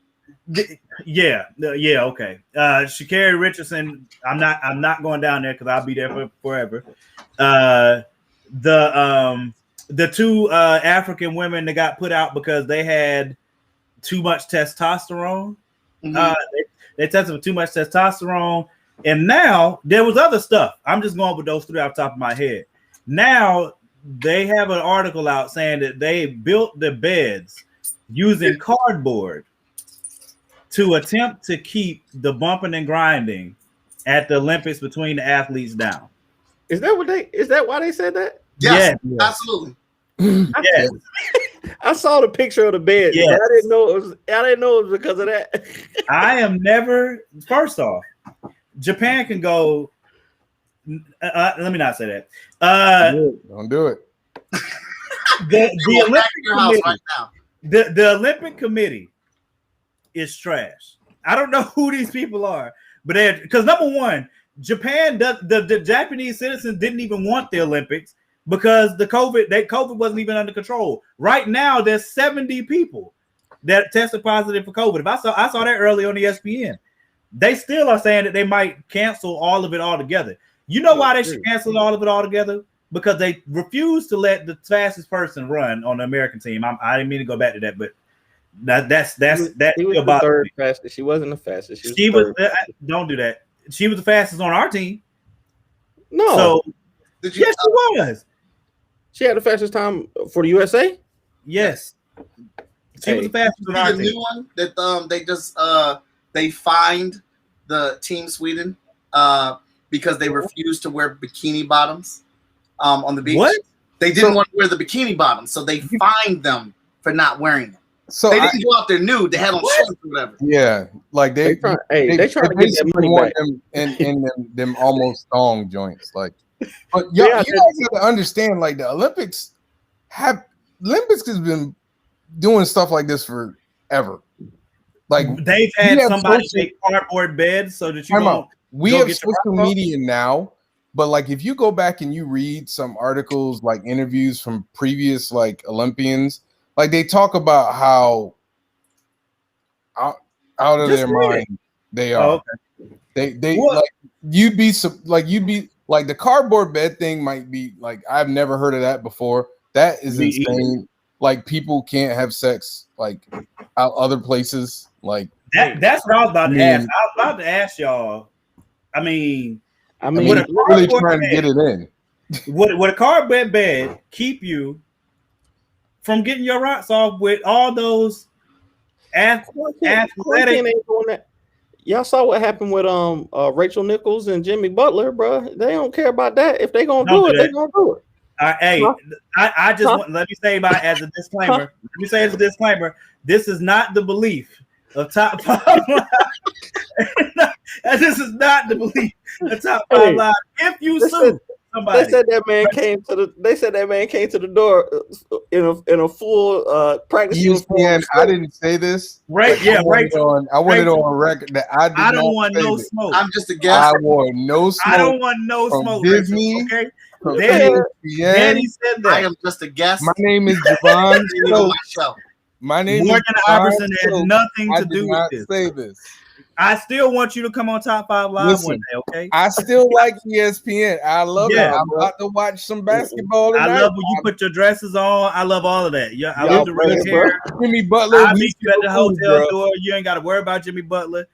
Speaker 2: it.
Speaker 1: Yeah, okay. Sha'Carri Richardson, I'm not going down there because I'll be there for forever. The two African women that got put out because they had too much testosterone.
Speaker 2: Mhm.
Speaker 1: They tested for too much testosterone, and now there was other stuff. I'm just going with those three off the top of my head. Now they have an article out saying that they built the beds using cardboard to attempt to keep the bumping and grinding at the Olympics between the athletes down.
Speaker 4: Is that why they said that?
Speaker 2: Yes,
Speaker 1: Yes.
Speaker 2: absolutely.
Speaker 1: Yes.
Speaker 4: I saw the picture of the bed.
Speaker 1: Yes.
Speaker 4: But I didn't know it was because of that.
Speaker 1: I am never. First off, Japan can go. Let me not say that.
Speaker 3: Don't do it.
Speaker 1: The Olympic
Speaker 2: Your house
Speaker 1: committee,
Speaker 2: right now.
Speaker 1: the Olympic Committee is trash. I don't know who these people are, but they're because number one, Japan does the Japanese citizens didn't even want the Olympics because the COVID wasn't even under control. Right now, there's 70 people that tested positive for COVID. I saw that early on ESPN. They still are saying that they might cancel all of it altogether. You know why they should cancel all of it altogether? Because they refuse to let the fastest person run on the American team. I didn't mean to go back to that, but that's
Speaker 4: He was the third fastest. She wasn't the fastest.
Speaker 1: She was don't do that. She was the fastest on our team.
Speaker 4: No.
Speaker 1: So
Speaker 2: Did you
Speaker 1: yes, she was.
Speaker 4: She had the fastest time for the USA.
Speaker 1: Yes, she was the fastest on our
Speaker 2: see the
Speaker 1: team.
Speaker 2: new one that they just they fined the team Sweden because they refused to wear bikini bottoms on the beach.
Speaker 1: What?
Speaker 2: They didn't want to wear the bikini bottoms, so they fined them for not wearing them.
Speaker 3: So
Speaker 2: They didn't go out there nude. They had on shorts or whatever.
Speaker 3: yeah, like they
Speaker 4: try to get that
Speaker 3: basically
Speaker 4: money
Speaker 3: want
Speaker 4: back.
Speaker 3: them in them almost thong joints. Like, but you guys have to understand, like the Olympics has been doing stuff like this forever. Like
Speaker 1: They've had
Speaker 3: have
Speaker 1: somebody
Speaker 3: social-
Speaker 1: make cardboard beds so that you
Speaker 3: Time
Speaker 1: don't.
Speaker 3: out. We
Speaker 1: go
Speaker 3: have
Speaker 1: get your
Speaker 3: social
Speaker 1: rock off?
Speaker 3: media now, but like if you go back and you read some articles, like interviews from previous like Olympians, like they talk about how out of
Speaker 1: Just
Speaker 3: their
Speaker 1: read
Speaker 3: mind they are.
Speaker 1: Oh, okay.
Speaker 3: They
Speaker 1: What?
Speaker 3: like you'd be like the cardboard bed thing might be like I've never heard of that before. That is
Speaker 1: Me
Speaker 3: insane. Like people can't have sex like out other places. Like
Speaker 1: That's what I was about to
Speaker 3: I mean-
Speaker 1: ask. I was about to ask y'all. I mean,
Speaker 3: I mean,
Speaker 1: Would a
Speaker 3: really
Speaker 1: cardboard
Speaker 3: trying to get it in.
Speaker 1: would a cardboard bed keep you from getting your rocks off with all those athletic?
Speaker 4: Quarantine ain't doing that. Y'all saw what happened with Rachel Nichols and Jimmy Butler, bro. They don't care about that. If they gonna
Speaker 1: Don't
Speaker 4: do
Speaker 1: do
Speaker 4: it,
Speaker 1: that.
Speaker 4: they gonna do it.
Speaker 1: Hey, I just
Speaker 4: Huh?
Speaker 1: want let me say as a disclaimer. Let me say as a disclaimer. This is not the belief of Top 5 Live. This is not the belief of Top 5 Live. If you sue somebody,
Speaker 4: They said that man came to the door in a full practice uniform.
Speaker 3: ESPN, I didn't say this.
Speaker 1: right?
Speaker 3: But
Speaker 1: Yeah,
Speaker 3: I want it on record that I did
Speaker 1: I don't
Speaker 3: not
Speaker 1: want
Speaker 3: say
Speaker 1: no
Speaker 3: this.
Speaker 1: smoke.
Speaker 2: I'm just a guest.
Speaker 3: I want no smoke.
Speaker 1: I don't want no
Speaker 3: from
Speaker 1: smoke.
Speaker 3: Disney.
Speaker 1: Rachel, okay,
Speaker 3: from
Speaker 1: Danny
Speaker 3: ESPN.
Speaker 1: Danny said
Speaker 2: I
Speaker 1: that.
Speaker 2: am just a guest.
Speaker 3: My name is Javon.
Speaker 2: on my show.
Speaker 3: My name
Speaker 1: Morgan
Speaker 3: is
Speaker 1: Iverson
Speaker 3: Javon
Speaker 1: had
Speaker 3: Stokes.
Speaker 1: nothing
Speaker 3: I
Speaker 1: to
Speaker 3: did
Speaker 1: do
Speaker 3: not
Speaker 1: with this.
Speaker 3: say this.
Speaker 1: I still want you to come on Top 5 Live
Speaker 3: Listen,
Speaker 1: one day, okay?
Speaker 3: I still like ESPN. I love it.
Speaker 1: Yeah,
Speaker 3: I'm about to watch some basketball tonight.
Speaker 1: I love when you put your dresses on. I love all of that. Yeah, I
Speaker 4: Y'all
Speaker 1: love the red
Speaker 4: playing,
Speaker 1: hair.
Speaker 3: Jimmy Butler.
Speaker 1: I'll
Speaker 3: we
Speaker 1: meet you at the
Speaker 3: still cool,
Speaker 1: hotel
Speaker 3: bro.
Speaker 1: door. You ain't got to worry about Jimmy Butler.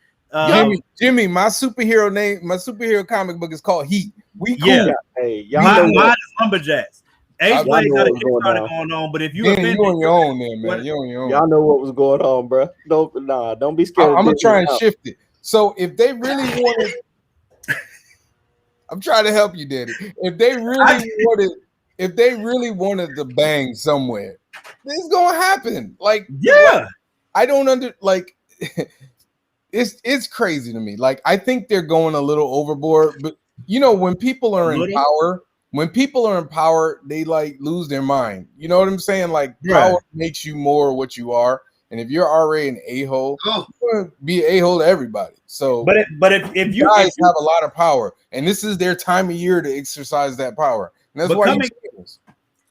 Speaker 3: Jimmy, my superhero name, my superhero comic book is called Heat. We cool.
Speaker 1: Yeah.
Speaker 4: Hey, y'all
Speaker 1: Mine
Speaker 4: know
Speaker 1: is Lumberjacks.
Speaker 3: I
Speaker 1: H Blaze
Speaker 4: know
Speaker 1: got a
Speaker 4: what's going
Speaker 1: Kickstarter
Speaker 4: on.
Speaker 1: going on, but if you
Speaker 3: Yeah,
Speaker 1: offended,
Speaker 3: you on your own there, man.
Speaker 1: What-
Speaker 3: You on your own.
Speaker 4: y'all know what was going on, bro. Don't be scared.
Speaker 3: I'm gonna
Speaker 4: to
Speaker 3: try and
Speaker 4: dig it
Speaker 3: shift it. So if they really wanted, I'm trying to help you, Daddy. If they really wanted to bang somewhere, it's gonna happen. Like,
Speaker 1: yeah,
Speaker 3: I don't it's crazy to me. Like, I think they're going a little overboard, but you know, when people are in power, they like lose their mind. You know what I'm saying? Like,
Speaker 1: Right.
Speaker 3: power makes you more what you are. And if you're already an a-hole,
Speaker 2: Oh,
Speaker 3: you're gonna be an a-hole to everybody. So
Speaker 1: but if you
Speaker 3: guys have a lot of power, and this is their time of year to exercise that power. And that's
Speaker 1: But
Speaker 3: why
Speaker 1: coming-
Speaker 3: you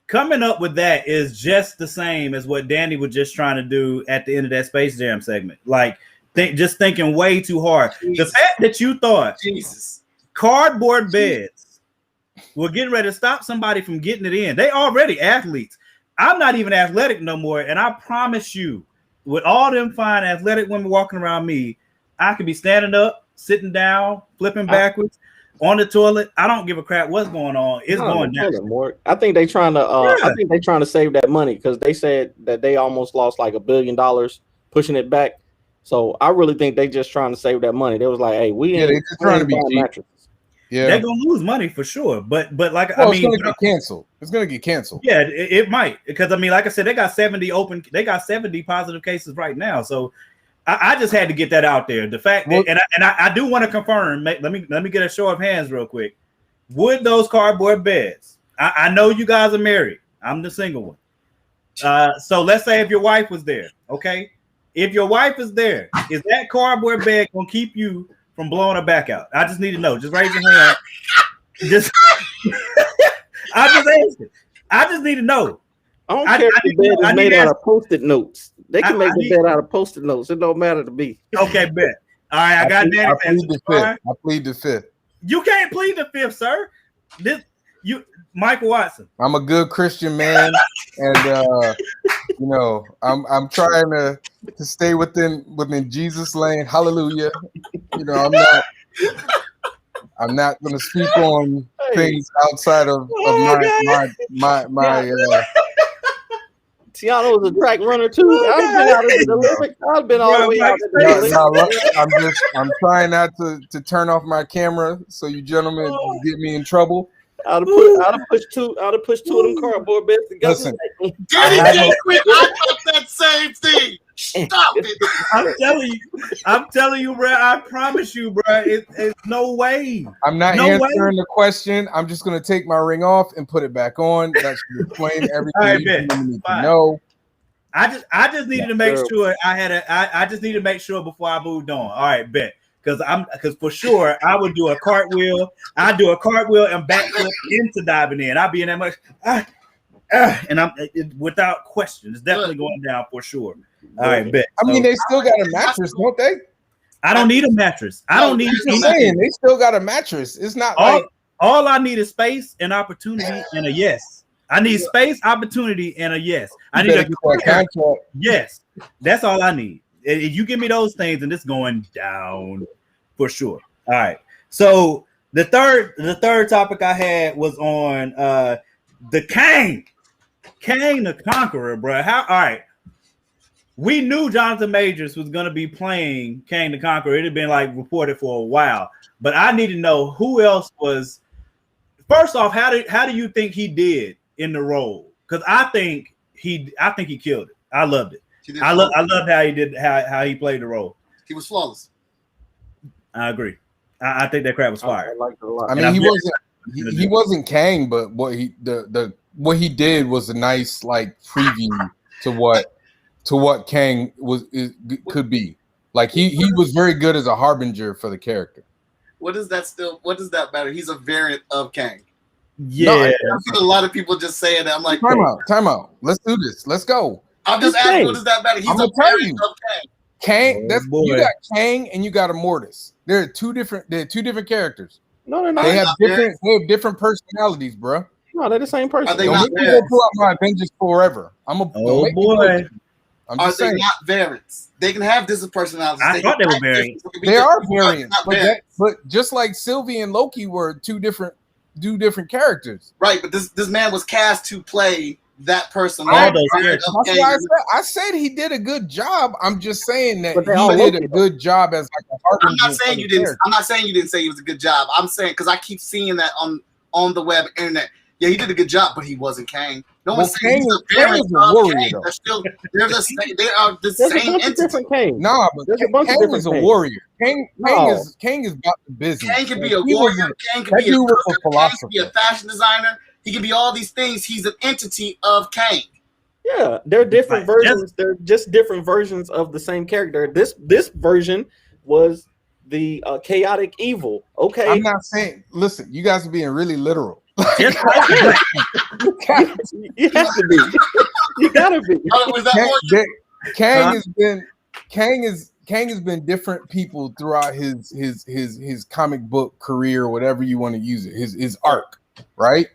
Speaker 1: coming up with that is just the same as what Danny was just trying to do at the end of that Space Jam segment. Like, just thinking way too hard.
Speaker 2: Jesus.
Speaker 1: The fact that you thought
Speaker 2: Jesus.
Speaker 1: cardboard beds were getting ready to stop somebody from getting it in. They already athletes. I'm not even athletic no more, and I promise you, with all them fine athletic women walking around me, I could be standing up, sitting down, flipping backwards. On the toilet, I don't give a crap what's going on. It's going down.
Speaker 4: I think they trying to. I think they trying to save that money because they said that they almost lost like $1 billion pushing it back. So I really think they just trying to save that money. They was like, "Hey, they just trying to be mattresses."
Speaker 3: Yeah,
Speaker 1: they're gonna lose money for sure. But like
Speaker 3: I mean, it's gonna get canceled. It's gonna get canceled.
Speaker 1: Yeah, it might because I mean, like I said, they got 70 open. They got 70 positive cases right now. So I just had to get that out there. The fact that, and I do want to confirm. Let me get a show of hands real quick. Would those cardboard beds? I know you guys are married. I'm the single one. So let's say if your wife was there, okay? If your wife is there, is that cardboard bed gonna keep you from blowing her back out? I just need to know. Just raise your hand. I just asking. I just need to know.
Speaker 4: I don't care if the bed is made out of Post-it notes. They can make the bed out of Post-it notes. It don't matter to me.
Speaker 1: Okay, bet. All right, I got Danny.
Speaker 3: I plead the fifth.
Speaker 1: You can't plead the fifth, sir. Michael Watson.
Speaker 3: I'm a good Christian man, and I'm trying to stay within Jesus' lane. Hallelujah. I'm not going to speak on things outside of my.
Speaker 4: Tiano was a track runner too. I've been out of the Olympics. I've been all the way out of the
Speaker 3: Olympics. I'm trying not to turn off my camera so you gentlemen get me in trouble.
Speaker 4: I'd have pushed two of them cardboard beds together.
Speaker 3: Listen,
Speaker 2: I thought that same thing. Stop it.
Speaker 1: I'm telling you, bro. I promise you, bro. It's no way.
Speaker 3: I'm not answering the question. I'm just gonna take my ring off and put it back on. That should explain everything you need to know.
Speaker 1: I just needed to make sure I just needed to make sure before I moved on. All right, bet. Because for sure I would do a cartwheel. I'd do a cartwheel and backflip into diving in. I'd be in that much, and I'm without question. It's definitely going down for sure. All right, bet.
Speaker 3: I mean, they still got a mattress, don't they?
Speaker 1: I don't need a mattress. I don't need.
Speaker 3: I'm saying they still got a mattress. It's not
Speaker 1: all I need is space and opportunity and a yes. I need space, opportunity, and a yes. I need a contract. Yes, that's all I need. If you give me those things, and it's going down for sure. All right. So the third topic I had was on the Kang the Conqueror, bro. All right. We knew Jonathan Majors was gonna be playing Kang the Conqueror. It had been like reported for a while, but I need to know who else was. First off, how do you think he did in the role? Because I think he killed it. I loved it. I loved how he did how he played the role.
Speaker 2: He was flawless.
Speaker 1: I agree. I think that crap was fire.
Speaker 4: I liked it a lot.
Speaker 3: I mean, he wasn't Kang, but what he did was a nice like preview to what Kang could be. Like he was very good as a harbinger for the character.
Speaker 2: What does that matter? He's a variant of Kang.
Speaker 1: Yeah,
Speaker 2: I've seen a lot of people just saying that. I'm like,
Speaker 3: time out. Let's do this. Let's go.
Speaker 2: I'm just asking, what does that matter? He's a variant of Kang.
Speaker 3: Kang, you got Kang and you got Immortus. They're two different characters.
Speaker 4: No, they're not.
Speaker 3: They have different personalities, bro.
Speaker 4: No, they're the same person.
Speaker 2: They
Speaker 3: don't
Speaker 2: not
Speaker 3: make me go pull out my Avengers forever. I'm just saying.
Speaker 2: They not variants? They can have different personalities.
Speaker 1: I thought they were variants.
Speaker 3: They are variants, but just like Sylvie and Loki were two different characters.
Speaker 2: Right, but this man was cast to play that person.
Speaker 1: All those characters.
Speaker 3: That's why I said he did a good job. I'm just saying that he did a good job as like a harbinger.
Speaker 2: I'm not saying you didn't. I'm not saying you didn't say he was a good job. I'm saying because I keep seeing that on the web internet. Yeah, he did a good job, but he wasn't Kang. No one's saying he's a variant of Kang. They are the same entity.
Speaker 4: Different Kang.
Speaker 3: Nah, but Kang is a warrior. Kang is about the business.
Speaker 2: Kang can be a warrior. Kang can be a fashion designer. He can be all these things. He's an entity of Kang.
Speaker 4: Yeah, they're different versions. They're just different versions of the same character. This version was the chaotic evil. Okay,
Speaker 3: I'm not saying. Listen, you guys are being really literal.
Speaker 1: Just like
Speaker 4: You have to be. You gotta be.
Speaker 2: Was that
Speaker 3: Kang has been different people throughout his comic book career, whatever you want to use it, his arc, right?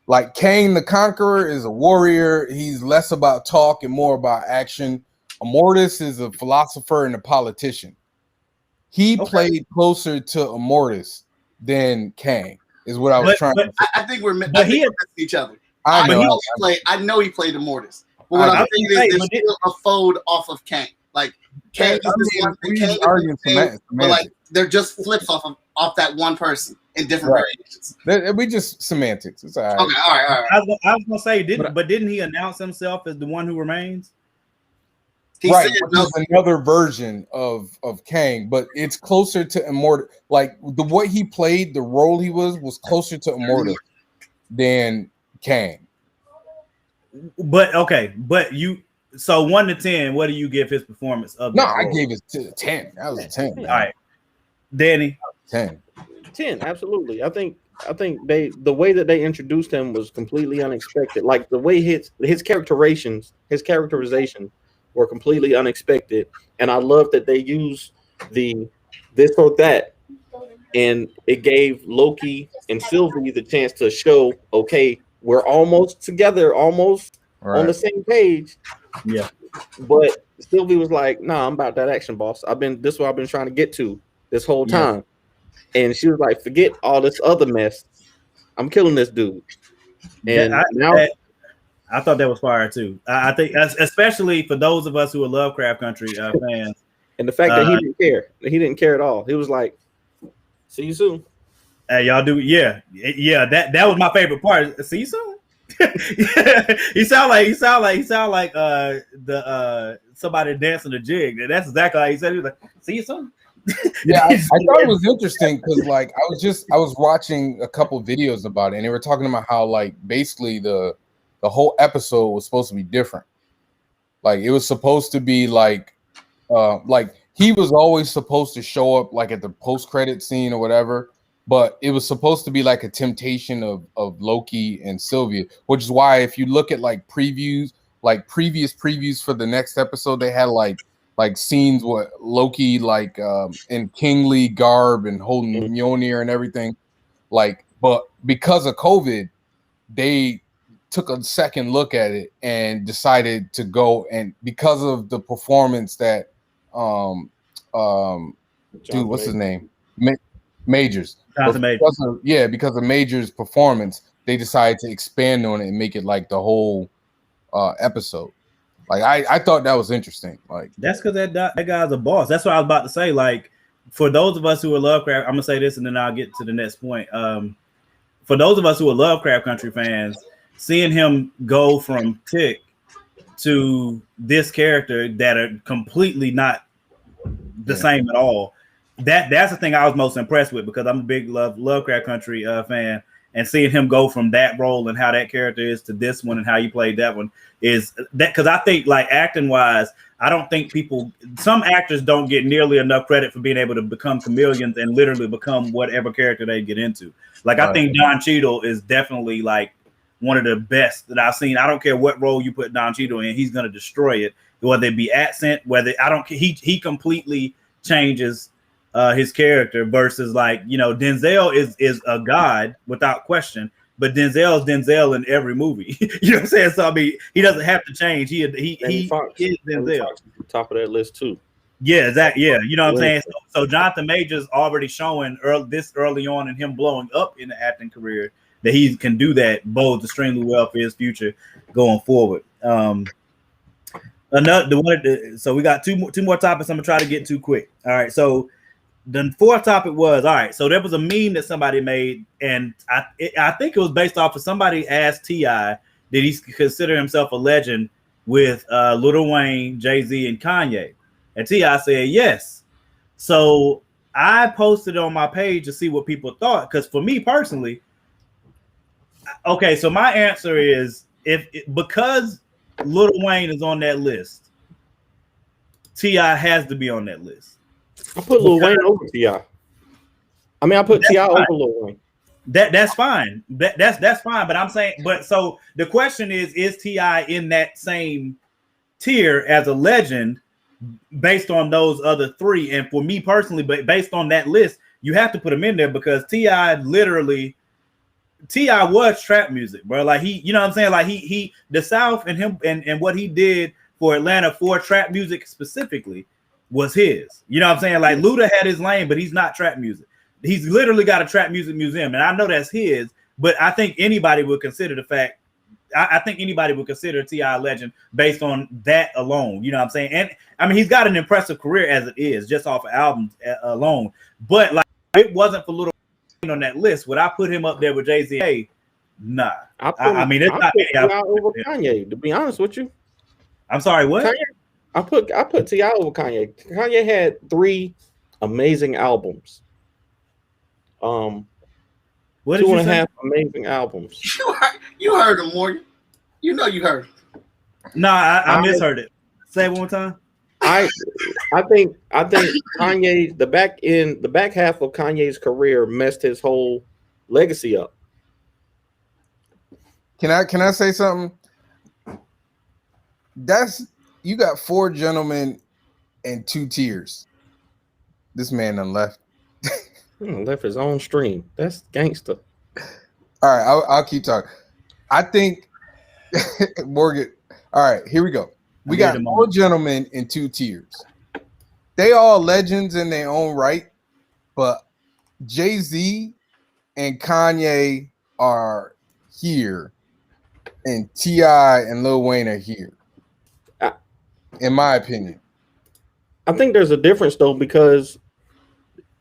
Speaker 3: Like Kang the Conqueror is a warrior. He's less about talk and more about action. Immortus is a philosopher and a politician. He played closer to Immortus than Kang, is what I was trying to say.
Speaker 2: I think we're missing each other.
Speaker 3: I
Speaker 2: know he played Immortus. But what I'm saying is there's still a fold off of Kang. Like Kang is this one thing, Kang is thing, but like they're just flips off that one person in different variations.
Speaker 3: We just semantics. It's all right.
Speaker 2: Okay, all right.
Speaker 1: I was gonna say, didn't he announce himself as the one who remains?
Speaker 2: He said
Speaker 3: another version of Kang, but it's closer to Immortal. Like what he played, the role he was closer to Immortal than Kang.
Speaker 1: But you. So 1 to 10, what do you give his performance of?
Speaker 3: I gave it to 10. That was a 10.
Speaker 1: All right, Danny.
Speaker 3: 10.
Speaker 4: 10, absolutely. I think the way that they introduced him was completely unexpected. Like the way his characterization were completely unexpected, and I love that they used the this or that, and it gave Loki and Sylvie the chance to show, okay, we're almost together, almost on the same page.
Speaker 1: Yeah,
Speaker 4: but Sylvie was like, "Nah, I'm about that action, boss. This is what I've been trying to get to this whole time." And she was like, "Forget all this other mess. I'm killing this dude." And
Speaker 1: I thought that was fire too. I think, especially for those of us who are Lovecraft Country fans,
Speaker 4: and the fact that he didn't care. He didn't care at all. He was like, "See you soon."
Speaker 1: Hey, y'all do, yeah. That was my favorite part. See you soon. He sound like the somebody dancing a jig. That's exactly how he said. He was like, "See you soon."
Speaker 3: Yeah, I thought it was interesting because like I was watching a couple videos about it, and they were talking about how like basically the whole episode was supposed to be different. Like it was supposed to be like he was always supposed to show up like at the post-credit scene or whatever, but it was supposed to be like a temptation of Loki and Sylvia, which is why if you look at like previews, like previous previews for the next episode, they had like scenes with Loki like in kingly garb and holding Mjolnir and everything. Like, but because of COVID, they took a second look at it and decided to go, and because of the performance that what's his name? Majors. Because of Majors' performance, they decided to expand on it and make it like the whole episode. Like I thought that was interesting. Like
Speaker 1: that's because that guy's a boss. That's what I was about to say. Like for those of us who are Lovecraft, I'm gonna say this and then I'll get to the next point. For those of us who are Lovecraft Country fans, seeing him go from Tick to this character that are completely not the same at all. That's the thing I was most impressed with, because I'm a big Lovecraft Country fan, and seeing him go from that role and how that character is to this one and how you played that one is that, because I think like acting wise, I don't think some actors don't get nearly enough credit for being able to become chameleons and literally become whatever character they get into. Like I think Don Cheadle is definitely like one of the best that I've seen. I don't care what role you put Don Cheadle in, he's going to destroy it, whether it be accent, he completely changes his character versus like, Denzel is a god without question, but Denzel is Denzel in every movie. You know what I'm saying? So I mean, he doesn't have to change. He is Denzel.
Speaker 4: Top of that list too.
Speaker 1: Yeah, exactly. Yeah, you know what I'm saying. So Jonathan Majors already showing early on in him blowing up in the acting career that he can do that bodes extremely well for his future going forward. So we got two more topics I'm gonna try to get to quick. All right, so the fourth topic was, all right, so there was a meme that somebody made, and I think it was based off of somebody asked T.I. did he consider himself a legend with Lil Wayne, Jay-Z, and Kanye, and T.I. said yes. So I posted on my page to see what people thought, because for me personally, okay, so my answer is because Lil Wayne is on that list, T.I. has to be on that list.
Speaker 4: I put Lil Wayne over T.I. I mean, I put T.I. over Lil Wayne.
Speaker 1: That's fine. That's fine. But I'm saying, but so the question is T.I. in that same tier as a legend based on those other three? And for me personally, but based on that list, you have to put him in there because T.I. was trap music, bro. Like he, you know what I'm saying? Like he the South and him and what he did for Atlanta for trap music specifically was his. You know what I'm saying? Like Luda had his lane, but he's not trap music. He's literally got a trap music museum, and I know that's his. But I think anybody would consider the fact. I think anybody would consider T.I. a legend based on that alone. You know what I'm saying? And I mean, he's got an impressive career as it is, just off of albums alone. But like, if it wasn't for Lil Wayne on that list, would I put him up there with Jay-Z? Hey, nah. I mean, it's not
Speaker 4: T.I. over Kanye. To be honest with you,
Speaker 1: I'm sorry. What?
Speaker 4: Kanye, I put T.I. over Kanye. Kanye had 3 amazing albums.
Speaker 1: What
Speaker 4: 2.5 amazing albums.
Speaker 2: You heard him, Morgan. You know you heard him.
Speaker 1: No, I misheard it. Say it one more time.
Speaker 4: I think Kanye, the back half of Kanye's career messed his whole legacy up.
Speaker 3: Can I say something? You got 4 gentlemen and 2 tiers. This man done left.
Speaker 4: Left his own stream. That's gangster.
Speaker 3: All right, I'll keep talking. I think Morgan. All right, here we go. We got 4 gentlemen in 2 tiers. They all legends in their own right, but Jay-Z and Kanye are here, and T.I. and Lil Wayne are here. In my opinion,
Speaker 4: I think there's a difference though because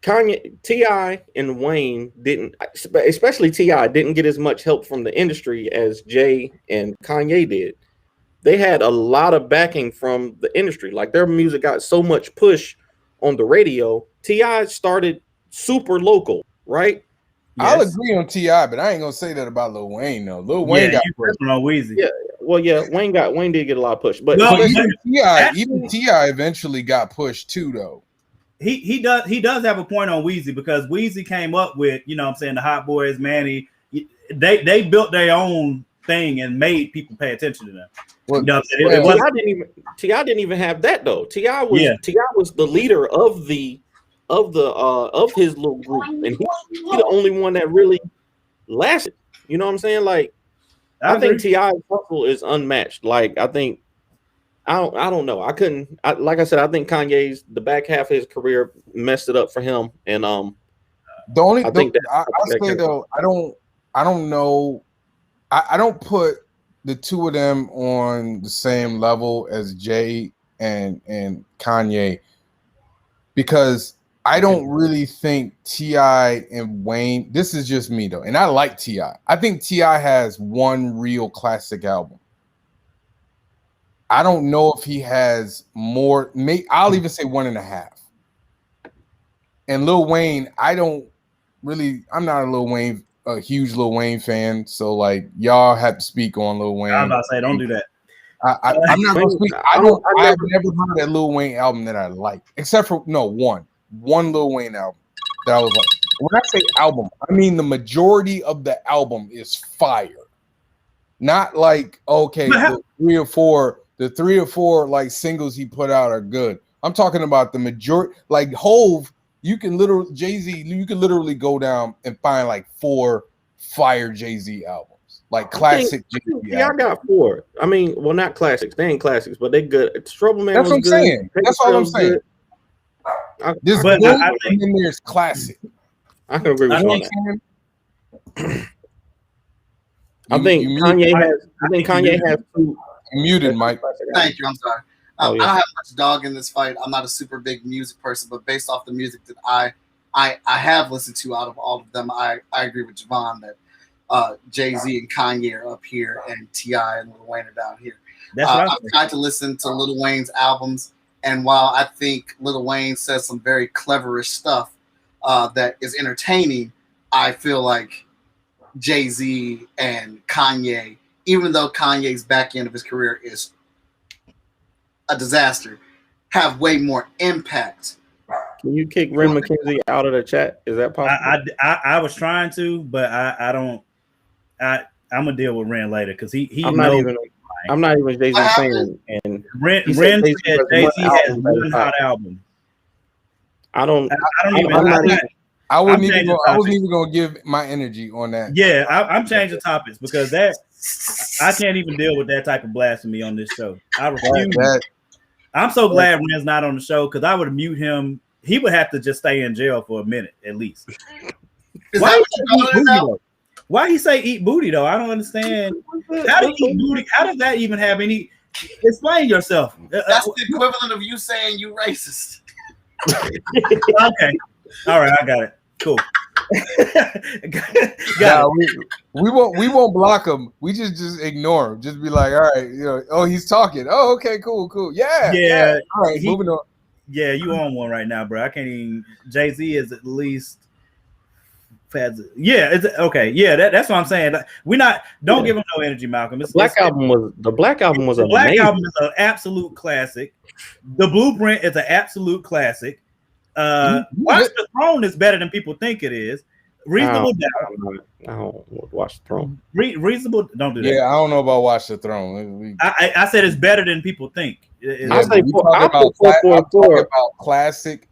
Speaker 4: Kanye, T.I. and Wayne didn't, especially T.I. didn't get as much help from the industry as Jay and Kanye did. They had a lot of backing from the industry. Like their music got so much push on the radio. T.I. started super local, right?
Speaker 3: Yes. I'll agree on T.I., but I ain't gonna say that about Lil Wayne though. Lil Wayne got pushed
Speaker 1: on Weezy.
Speaker 4: Yeah, well, yeah, Wayne did get a lot of push, but
Speaker 3: even T.I. eventually got pushed too though.
Speaker 1: He does have a point on Weezy because Weezy came up with, you know what I'm saying, the Hot Boys, Manny. They built their own thing and made people pay attention to them.
Speaker 3: Well,
Speaker 1: you know what I'm saying?
Speaker 4: T.I. didn't even have that though. T.I. was the leader of his little group, and he's the only one that really lasted. You know what I'm saying? Like I think T.I.'s hustle is unmatched. Like I don't know. Like I said, I think Kanye's the back half of his career messed it up for him. And I don't know. I don't put the two of them on the same level as Jay and Kanye because I don't really think T.I. and Wayne. This is just me though, and I like T.I. I think T.I. has one real classic album. I don't know if he has more. I'll even say 1.5. And Lil Wayne, I'm not a huge Lil Wayne fan. So like y'all have to speak on Lil Wayne.
Speaker 1: I'm about to say, don't do that.
Speaker 3: I'm not gonna speak. I've never heard that Lil Wayne album that I like, except for one Lil Wayne album that I was like. When I say album, I mean the majority of the album is fire. Not like the 3 or 4 like singles he put out are good. I'm talking about the majority, like Hove. Jay-Z, you can literally go down and find like 4 fire Jay-Z albums, like classic Jay-Z.
Speaker 4: Yeah, I got 4. I mean, well, not classics. They ain't classics, but they good. Trouble Man.
Speaker 3: That's what I'm saying. That's all I'm saying. This good, and then there's classic.
Speaker 4: I can agree with you on that. I think Kanye has 2.
Speaker 3: Muted, Mike.
Speaker 2: Thank you. I'm sorry. I don't have much dog in this fight. I'm not a super big music person, but based off the music that I have listened to out of all of them, I agree with Javon that Jay-Z and Kanye are up here and T.I. and Lil Wayne are down here. I've tried to listen to Lil Wayne's albums, and while I think Lil Wayne says some very cleverish stuff that is entertaining, I feel like Jay-Z and Kanye, even though Kanye's back end of his career is a disaster, have way more impact
Speaker 4: Can you kick Ren McKenzie out of the chat? Is that possible?
Speaker 1: I was trying to, but I don't. I'm gonna deal with Ren later because he
Speaker 4: I'm
Speaker 1: knows.
Speaker 4: I'm not even Jay-Z fan, and
Speaker 1: Ren
Speaker 4: he
Speaker 1: said
Speaker 4: said
Speaker 1: Jay-Z has
Speaker 4: one
Speaker 1: one hot album.
Speaker 4: I don't
Speaker 1: even.
Speaker 3: I wasn't even gonna give my energy on that.
Speaker 1: Yeah, I'm changing topics because that I can't even deal with that type of blasphemy on this show. I refuse. I'm so glad Ren's not on the show because I would mute him. He would have to just stay in jail for a minute at least. Why he say eat booty though? I don't understand. How do you eat booty? How does that even have any? Explain yourself.
Speaker 2: That's the equivalent of you saying you racist.
Speaker 1: Okay. All right, I got it. Cool.
Speaker 3: We won't block him. We just ignore him. Just be like, all right, oh, he's talking. Oh, okay, cool. Yeah. All right, moving on.
Speaker 1: Yeah, you on one right now, bro. I can't even. Jay-Z is at least. Yeah, it's okay. Yeah, that's what I'm saying. We're not. Don't give him no energy, Malcolm.
Speaker 4: The Black album was amazing.
Speaker 1: Black album is an absolute classic. The Blueprint is an absolute classic. Watch the Throne is better than people think it is. Reasonable Doubt.
Speaker 4: I don't watch the Throne.
Speaker 1: Reasonable. Don't do that.
Speaker 3: Yeah, I don't know about Watch the Throne.
Speaker 1: I said it's better than people think.
Speaker 3: I'm talking about classic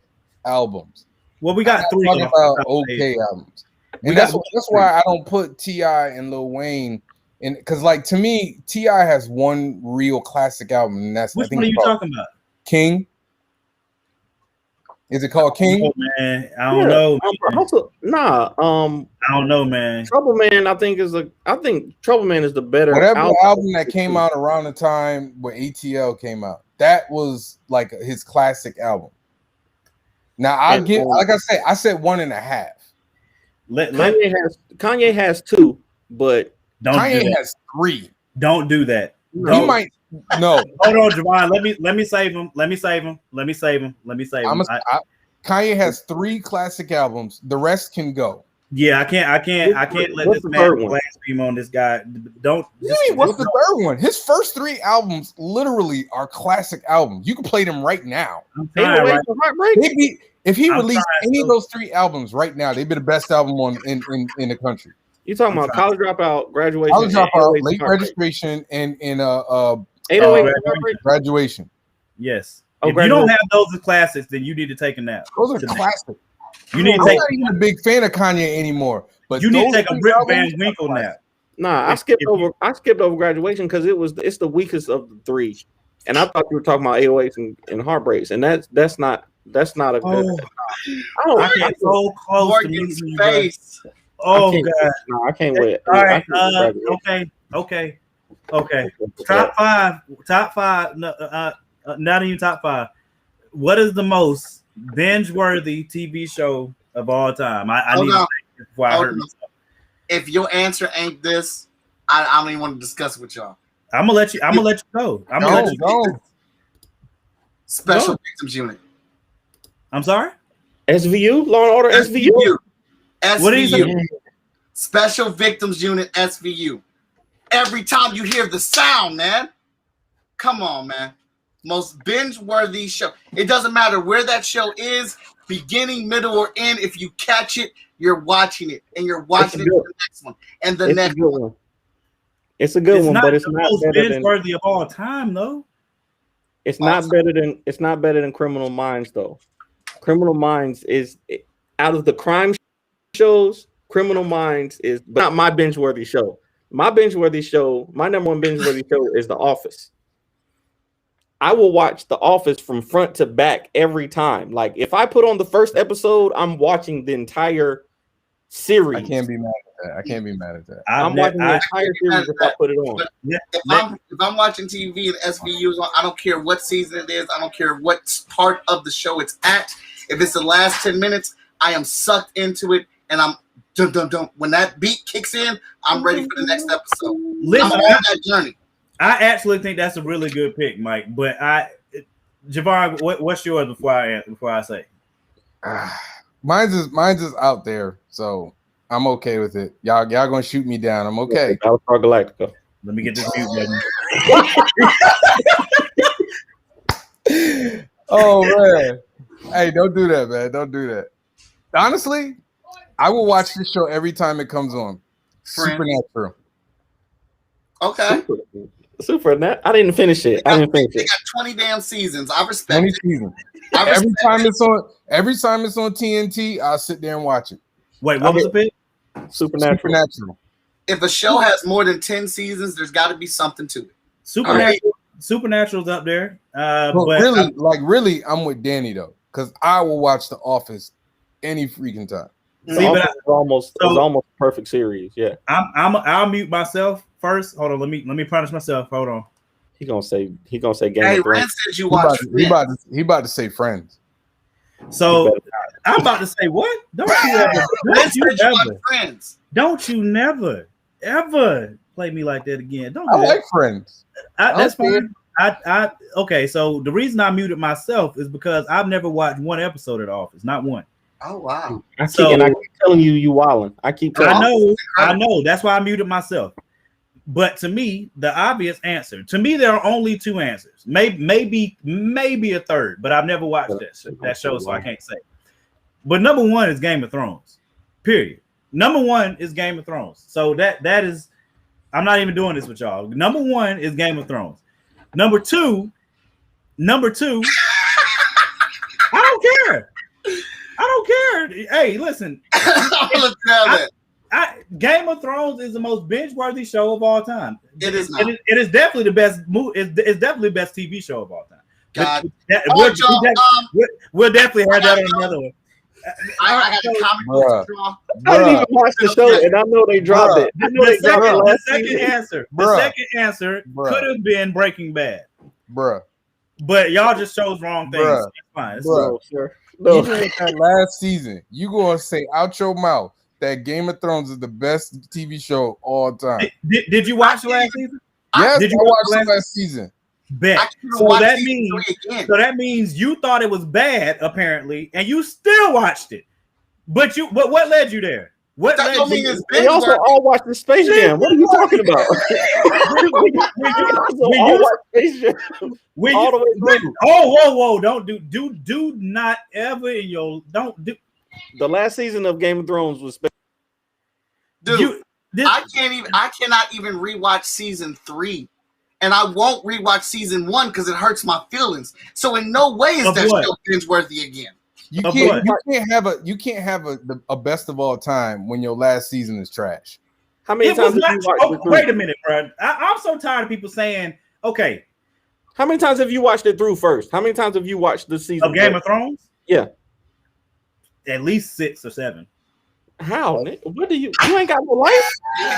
Speaker 3: albums.
Speaker 1: Well, we got three.
Speaker 3: Talking about okay albums. And that's why I don't put T.I. and Lil Wayne in, because like to me, T.I. has one real classic album, and that's
Speaker 1: which one are you talking about?
Speaker 3: King. Is it called King?
Speaker 1: Oh, man, I don't know.
Speaker 4: I
Speaker 1: don't know, man.
Speaker 4: Trouble Man, I think Trouble Man is the better
Speaker 3: album that came out around the time where ATL came out. That was like his classic album. Now like I said 1.5.
Speaker 4: Kanye has 2, but
Speaker 3: Kanye has 3.
Speaker 1: Don't do that.
Speaker 3: No. He might. No.
Speaker 1: Hold on, Javon. Let me save him.
Speaker 3: Kanye has 3 classic albums. The rest can go.
Speaker 1: Yeah, I can't let this man blaspheme on this guy. Don't.
Speaker 3: What's the third one? His first 3 albums literally are classic albums. You can play them right now. If he released any of those 3 albums right now, they'd be the best album in the country.
Speaker 4: You talking about College Dropout, Graduation,
Speaker 3: College Dropout, Late Registration, and
Speaker 4: 808
Speaker 3: Graduation.
Speaker 1: Yes. If you don't have those as classics, then you need to take a nap.
Speaker 3: Those are classics.
Speaker 1: You need to
Speaker 3: I'm not even a big fan of Kanye anymore, but
Speaker 1: you need to take a Rip Van Winkle nap.
Speaker 4: Nah, I skipped over Graduation because it's the weakest of the 3, and I thought you were talking about 808s and Heartbreaks, and that's not a good.
Speaker 1: I get so close to meeting you guys. Oh God!
Speaker 4: No, I can't wait.
Speaker 1: All right. Okay. Top five. No, not even top 5. What is the most binge-worthy TV show of all time? I need to think this before I heard myself.
Speaker 2: If your answer ain't this, I don't even want to discuss it with y'all.
Speaker 1: I'm gonna let you go. I'm gonna let you go.
Speaker 2: Special Victims Unit.
Speaker 1: I'm sorry.
Speaker 4: SVU, Law and Order, SVU.
Speaker 1: What is it?
Speaker 2: Special Victims Unit, SVU. Every time you hear the sound, man. Come on, man. Most binge-worthy show. It doesn't matter where that show is, beginning, middle, or end. If you catch it, you're watching it, and you're watching it for the next one, and the next one.
Speaker 4: It's a good one, but it's not
Speaker 1: most
Speaker 4: better
Speaker 1: binge-worthy of all time, though.
Speaker 4: It's not better than Criminal Minds, though. Criminal Minds is out of the crime shows. Criminal Minds is not my binge-worthy show. My number one binge-worthy show is The Office. I will watch The Office from front to back every time. Like if I put on the first episode, I'm watching the entire series.
Speaker 3: I can't be mad at that.
Speaker 4: I'm watching the entire series if I put it on.
Speaker 2: If I'm watching TV and SVU is on, I don't care what season it is. I don't care what part of the show it's at. If it's the last 10 minutes, I am sucked into it, and I'm dum. When that beat kicks in, I'm ready for the next episode. I'm on that journey.
Speaker 1: I actually think that's a really good pick, Mike. But Javon, what's yours before I say?
Speaker 3: Mine's is out there, so I'm okay with it. Y'all gonna shoot me down. I'm okay.
Speaker 4: Battlestar Galactica.
Speaker 1: Let me get this mute button.
Speaker 3: Oh man. Hey, don't do that, man. Don't do that. Honestly, I will watch this show every time it comes on.
Speaker 2: Friends.
Speaker 3: Supernatural.
Speaker 2: Okay.
Speaker 4: Supernatural. I didn't finish it. I didn't finish
Speaker 2: They
Speaker 4: it.
Speaker 2: got 20 damn seasons. I respect
Speaker 3: 20
Speaker 2: it.
Speaker 3: seasons.
Speaker 2: I respect
Speaker 3: Every time it's on TNT, I'll sit there and watch it.
Speaker 1: Wait, what was the pick?
Speaker 4: Supernatural.
Speaker 2: If a show has more than 10 seasons, there's got to be something to it.
Speaker 1: Supernatural's up there.
Speaker 3: But really, I'm with Danny though, because I will watch The Office any freaking time.
Speaker 1: See, but
Speaker 4: it's almost a perfect series. Yeah,
Speaker 1: I'll mute myself first. Hold on, let me punish myself. Hold on.
Speaker 4: He gonna say Game of
Speaker 2: Hey,
Speaker 4: Thrones.
Speaker 2: Rand said you watch Friends.
Speaker 3: He about to say Friends.
Speaker 1: So I'm about to say what? Don't you never ever play me like that again. Don't do
Speaker 3: I like Friends.
Speaker 1: That's fine. Okay, so the reason I muted myself is because I've never watched one episode of The Office, not one.
Speaker 2: Oh wow!
Speaker 4: I keep telling you wilding.
Speaker 1: I know. That's why I muted myself. But to me, the obvious answer. To me, there are only two answers. Maybe a third, but I've never watched that show, so I can't say. But number one is Game of Thrones. Period. Number one is Game of Thrones. So that is. I'm not even doing this with y'all. Number one is Game of Thrones. Number two. I don't care. Hey, listen. Game of Thrones is the most binge-worthy show of all time.
Speaker 2: It is not.
Speaker 1: It is definitely the best movie. It's definitely the best TV show of all time. We'll definitely have that on another one.
Speaker 2: I got a comic book to draw.
Speaker 4: I didn't even watch the show, and I know they dropped it.
Speaker 1: The second answer could have been Breaking Bad, but y'all just chose wrong things. It's fine.
Speaker 3: Even in that last season, you gonna say out your mouth that Game of Thrones is the best TV show of all time.
Speaker 1: Did you watch the last season?
Speaker 3: Yes,
Speaker 1: did you
Speaker 3: watch the last season?
Speaker 1: Bet. So that means you thought it was bad, apparently, and you still watched it. But what led you there? What led you?
Speaker 4: We also all watched the Space Jam. What are you talking about?
Speaker 1: Whoa! Don't do not ever in your don't do.
Speaker 4: The last season of Game of Thrones was.
Speaker 2: I cannot even rewatch season 3. And I won't rewatch season 1 because it hurts my feelings. So in no way is that show binge worthy again.
Speaker 3: You can't have a best of all time when your last season is trash.
Speaker 4: How many times have you watched it?
Speaker 1: Wait a minute, bro. I'm so tired of people saying, okay.
Speaker 4: How many times have you watched it through first? How many times have you watched the season
Speaker 1: of Game of Thrones?
Speaker 4: Yeah.
Speaker 1: At least 6 or 7.
Speaker 4: How? What do you ain't got no life?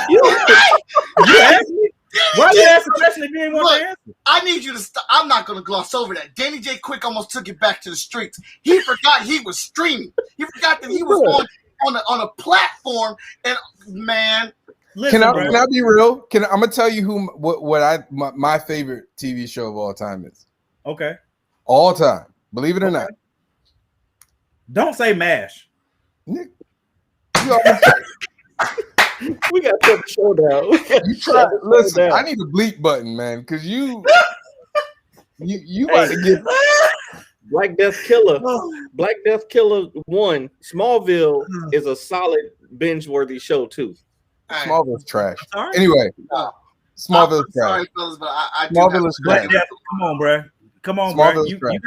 Speaker 4: You
Speaker 1: asked me? Why you ask a question if you didn't want to answer?
Speaker 2: I need you to stop. I'm not going to gloss over that. Danny J. Quick almost took it back to the streets. He forgot he was streaming. He forgot that he was on a platform. And man,
Speaker 3: listen, can I be real? I'm gonna tell you what my favorite TV show of all time is.
Speaker 1: Okay.
Speaker 3: All time, believe it or not.
Speaker 1: Don't say MASH.
Speaker 3: Nick,
Speaker 4: we got to put the show down.
Speaker 3: Listen, I need a bleep button, man, because you about to get
Speaker 4: Black Death Killer. Black Death Killer 1. Smallville is a solid binge-worthy show too.
Speaker 3: Smallville's trash. Anyway, Smallville's trash.
Speaker 2: Sorry, fellas, but I
Speaker 3: Smallville is trash.
Speaker 1: Come on, bro. You got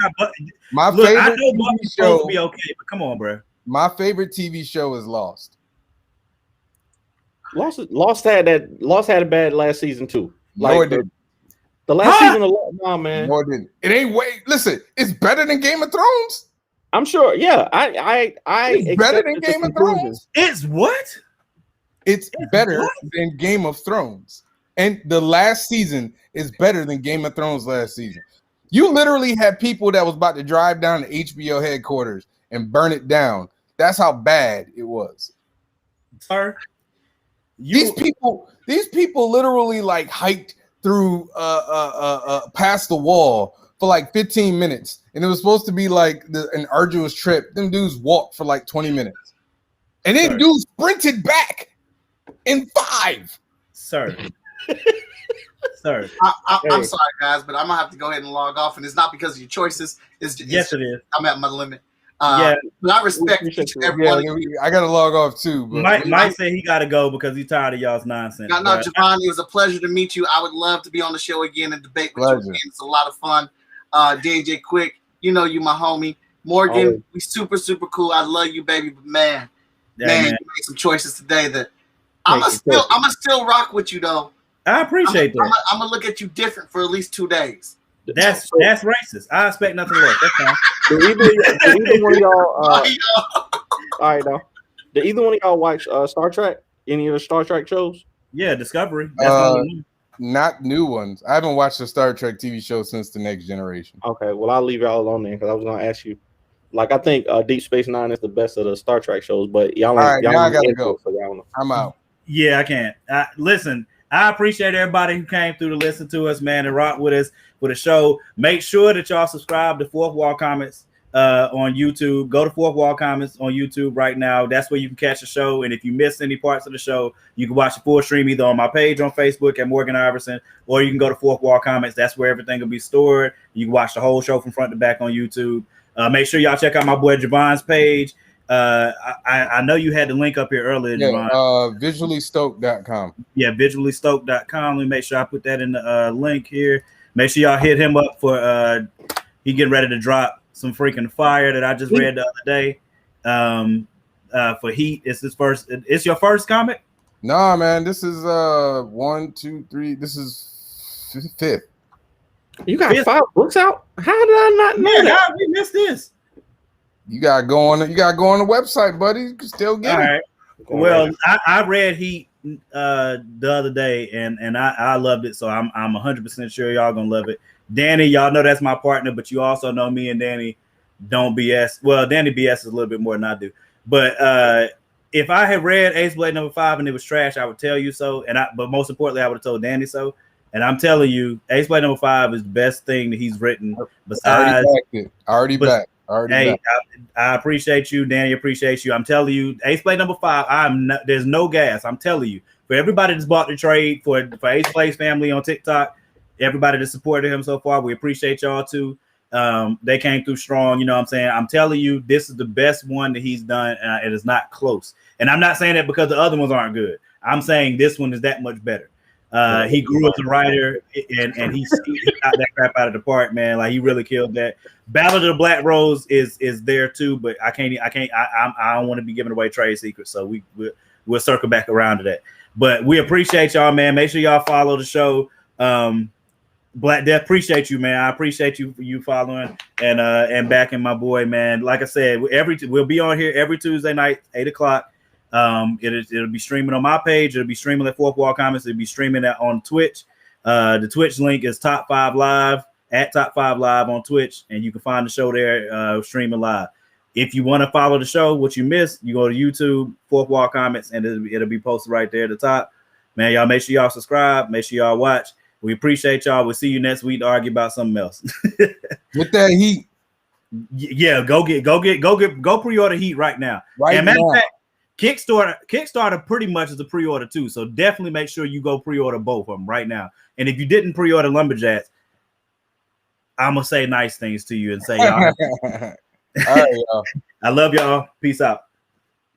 Speaker 3: my favorite
Speaker 1: I know
Speaker 3: TV
Speaker 1: show
Speaker 3: show
Speaker 1: to be okay, but come on, bro.
Speaker 3: My favorite TV show is Lost.
Speaker 4: Lost had a bad last season too.
Speaker 3: No, it didn't.
Speaker 4: The last season of Lost, nah, man.
Speaker 3: No, it didn't. It ain't listen, it's better than Game of Thrones.
Speaker 4: I'm sure. Yeah,
Speaker 3: it's better than Game of Thrones.
Speaker 1: It's what?
Speaker 3: It's better than Game of Thrones. And the last season is better than Game of Thrones last season. You literally had people that was about to drive down to HBO headquarters and burn it down. That's how bad it was.
Speaker 1: Sir,
Speaker 3: these people literally like hiked through past the wall for like 15 minutes, and it was supposed to be like an arduous trip. Them dudes walked for like 20 minutes, and then dudes sprinted back in 5.
Speaker 1: Sir.
Speaker 2: I'm sorry, guys, but I'm gonna have to go ahead and log off, and it's not because of your choices. It's
Speaker 1: yes, it is.
Speaker 2: I'm at my limit. But I respect each and every one of you.
Speaker 3: I gotta log off too. But
Speaker 1: Mike said he gotta go because he's tired of y'all's nonsense.
Speaker 2: No, Javon, it was a pleasure to meet you. I would love to be on the show again and debate with you again. It's a lot of fun. DJ Quick, you know you my homie. Morgan, we super cool. I love you, baby. But man, you made some choices today that I'ma still rock with you though.
Speaker 1: I appreciate that.
Speaker 2: I'm gonna look at you different for at least 2 days.
Speaker 1: That's racist. I expect nothing less. That's fine.
Speaker 4: Do either one of y'all all right now. Did either one of y'all watch Star Trek? Any of the Star Trek shows?
Speaker 1: Yeah, Discovery. That's
Speaker 3: not new ones. I haven't watched the Star Trek TV show since The Next Generation.
Speaker 4: Okay, well I'll leave y'all alone then because I was gonna ask you. Like I think Deep Space Nine is the best of the Star Trek shows, but y'all
Speaker 3: I gotta go. I'm out.
Speaker 1: Yeah, I can't. Listen, I appreciate everybody who came through to listen to us, man, and rock with us for the show. Make sure that y'all subscribe to Fourth Wall Comments on YouTube. Go to Fourth Wall Comments on YouTube right now. That's where you can catch the show. And if you missed any parts of the show, you can watch the full stream either on my page on Facebook at Morgan Iverson, or you can go to Fourth Wall Comments. That's where everything will be stored. You can watch the whole show from front to back on YouTube. Make sure y'all check out my boy Javon's page. I know you had the link up here earlier, Javon.
Speaker 3: Visuallystoked.com.
Speaker 1: Yeah, visuallystoked.com. Let me make sure I put that in the link here. Make sure y'all hit him up for he getting ready to drop some freaking fire that I just read the other day. For Heat. It's your first comic?
Speaker 3: Nah, man. This is 1, 2, 3. This is 5th.
Speaker 4: You got 5 books out? How did I not know that?
Speaker 1: How we missed this?
Speaker 3: You gotta go on the website, buddy. You can still get it.
Speaker 1: Right. Well, I read Heat the other day and I loved it, so I'm 100% sure y'all gonna love it. Danny, y'all know that's my partner, but you also know me and Danny don't BS. Well, Danny BS is a little bit more than I do. But if I had read Ace Blade #5 and it was trash, I would tell you so. But most importantly, I would have told Danny so. And I'm telling you, Ace Blade #5 is the best thing that he's written. Besides,
Speaker 3: already back.
Speaker 1: I appreciate you, Danny. Appreciate you. I'm telling you, Ace Blade #5. There's no gas. I'm telling you, for everybody that's bought the trade for Ace Blade's family on TikTok, everybody that supported him so far, we appreciate y'all too. They came through strong. You know what I'm saying? I'm telling you, this is the best one that he's done, and it is not close. And I'm not saying that because the other ones aren't good. I'm saying this one is that much better. He grew as a writer, and he got that crap out of the park, man. Like he really killed that. Ballad of the Black Rose is there too, but I don't want to be giving away trade secrets, so we'll circle back around to that. But we appreciate y'all, man. Make sure y'all follow the show. Black Death, appreciate you, man. I appreciate you following and backing my boy, man. Like I said, we'll be on here every Tuesday night, 8:00. It'll be streaming on my page. It'll be streaming at Fourth Wall Comments. It'll be streaming on Twitch. The Twitch link is Top 5 Live at Top 5 Live on Twitch, and you can find the show there streaming live. If you want to follow the show, what you missed, you go to YouTube, Fourth Wall Comments, and it'll be posted right there at the top. Man, y'all make sure y'all subscribe. Make sure y'all watch. We appreciate y'all. We'll see you next week to argue about something else.
Speaker 3: With that Heat,
Speaker 1: yeah, go pre-order Heat right now. And matter of fact, Kickstarter pretty much is a pre-order too, so definitely make sure you go pre-order both of them right now. And if you didn't pre-order Lumberjacks, I'm gonna say nice things to you and say, all right, y'all. I love y'all. Peace out.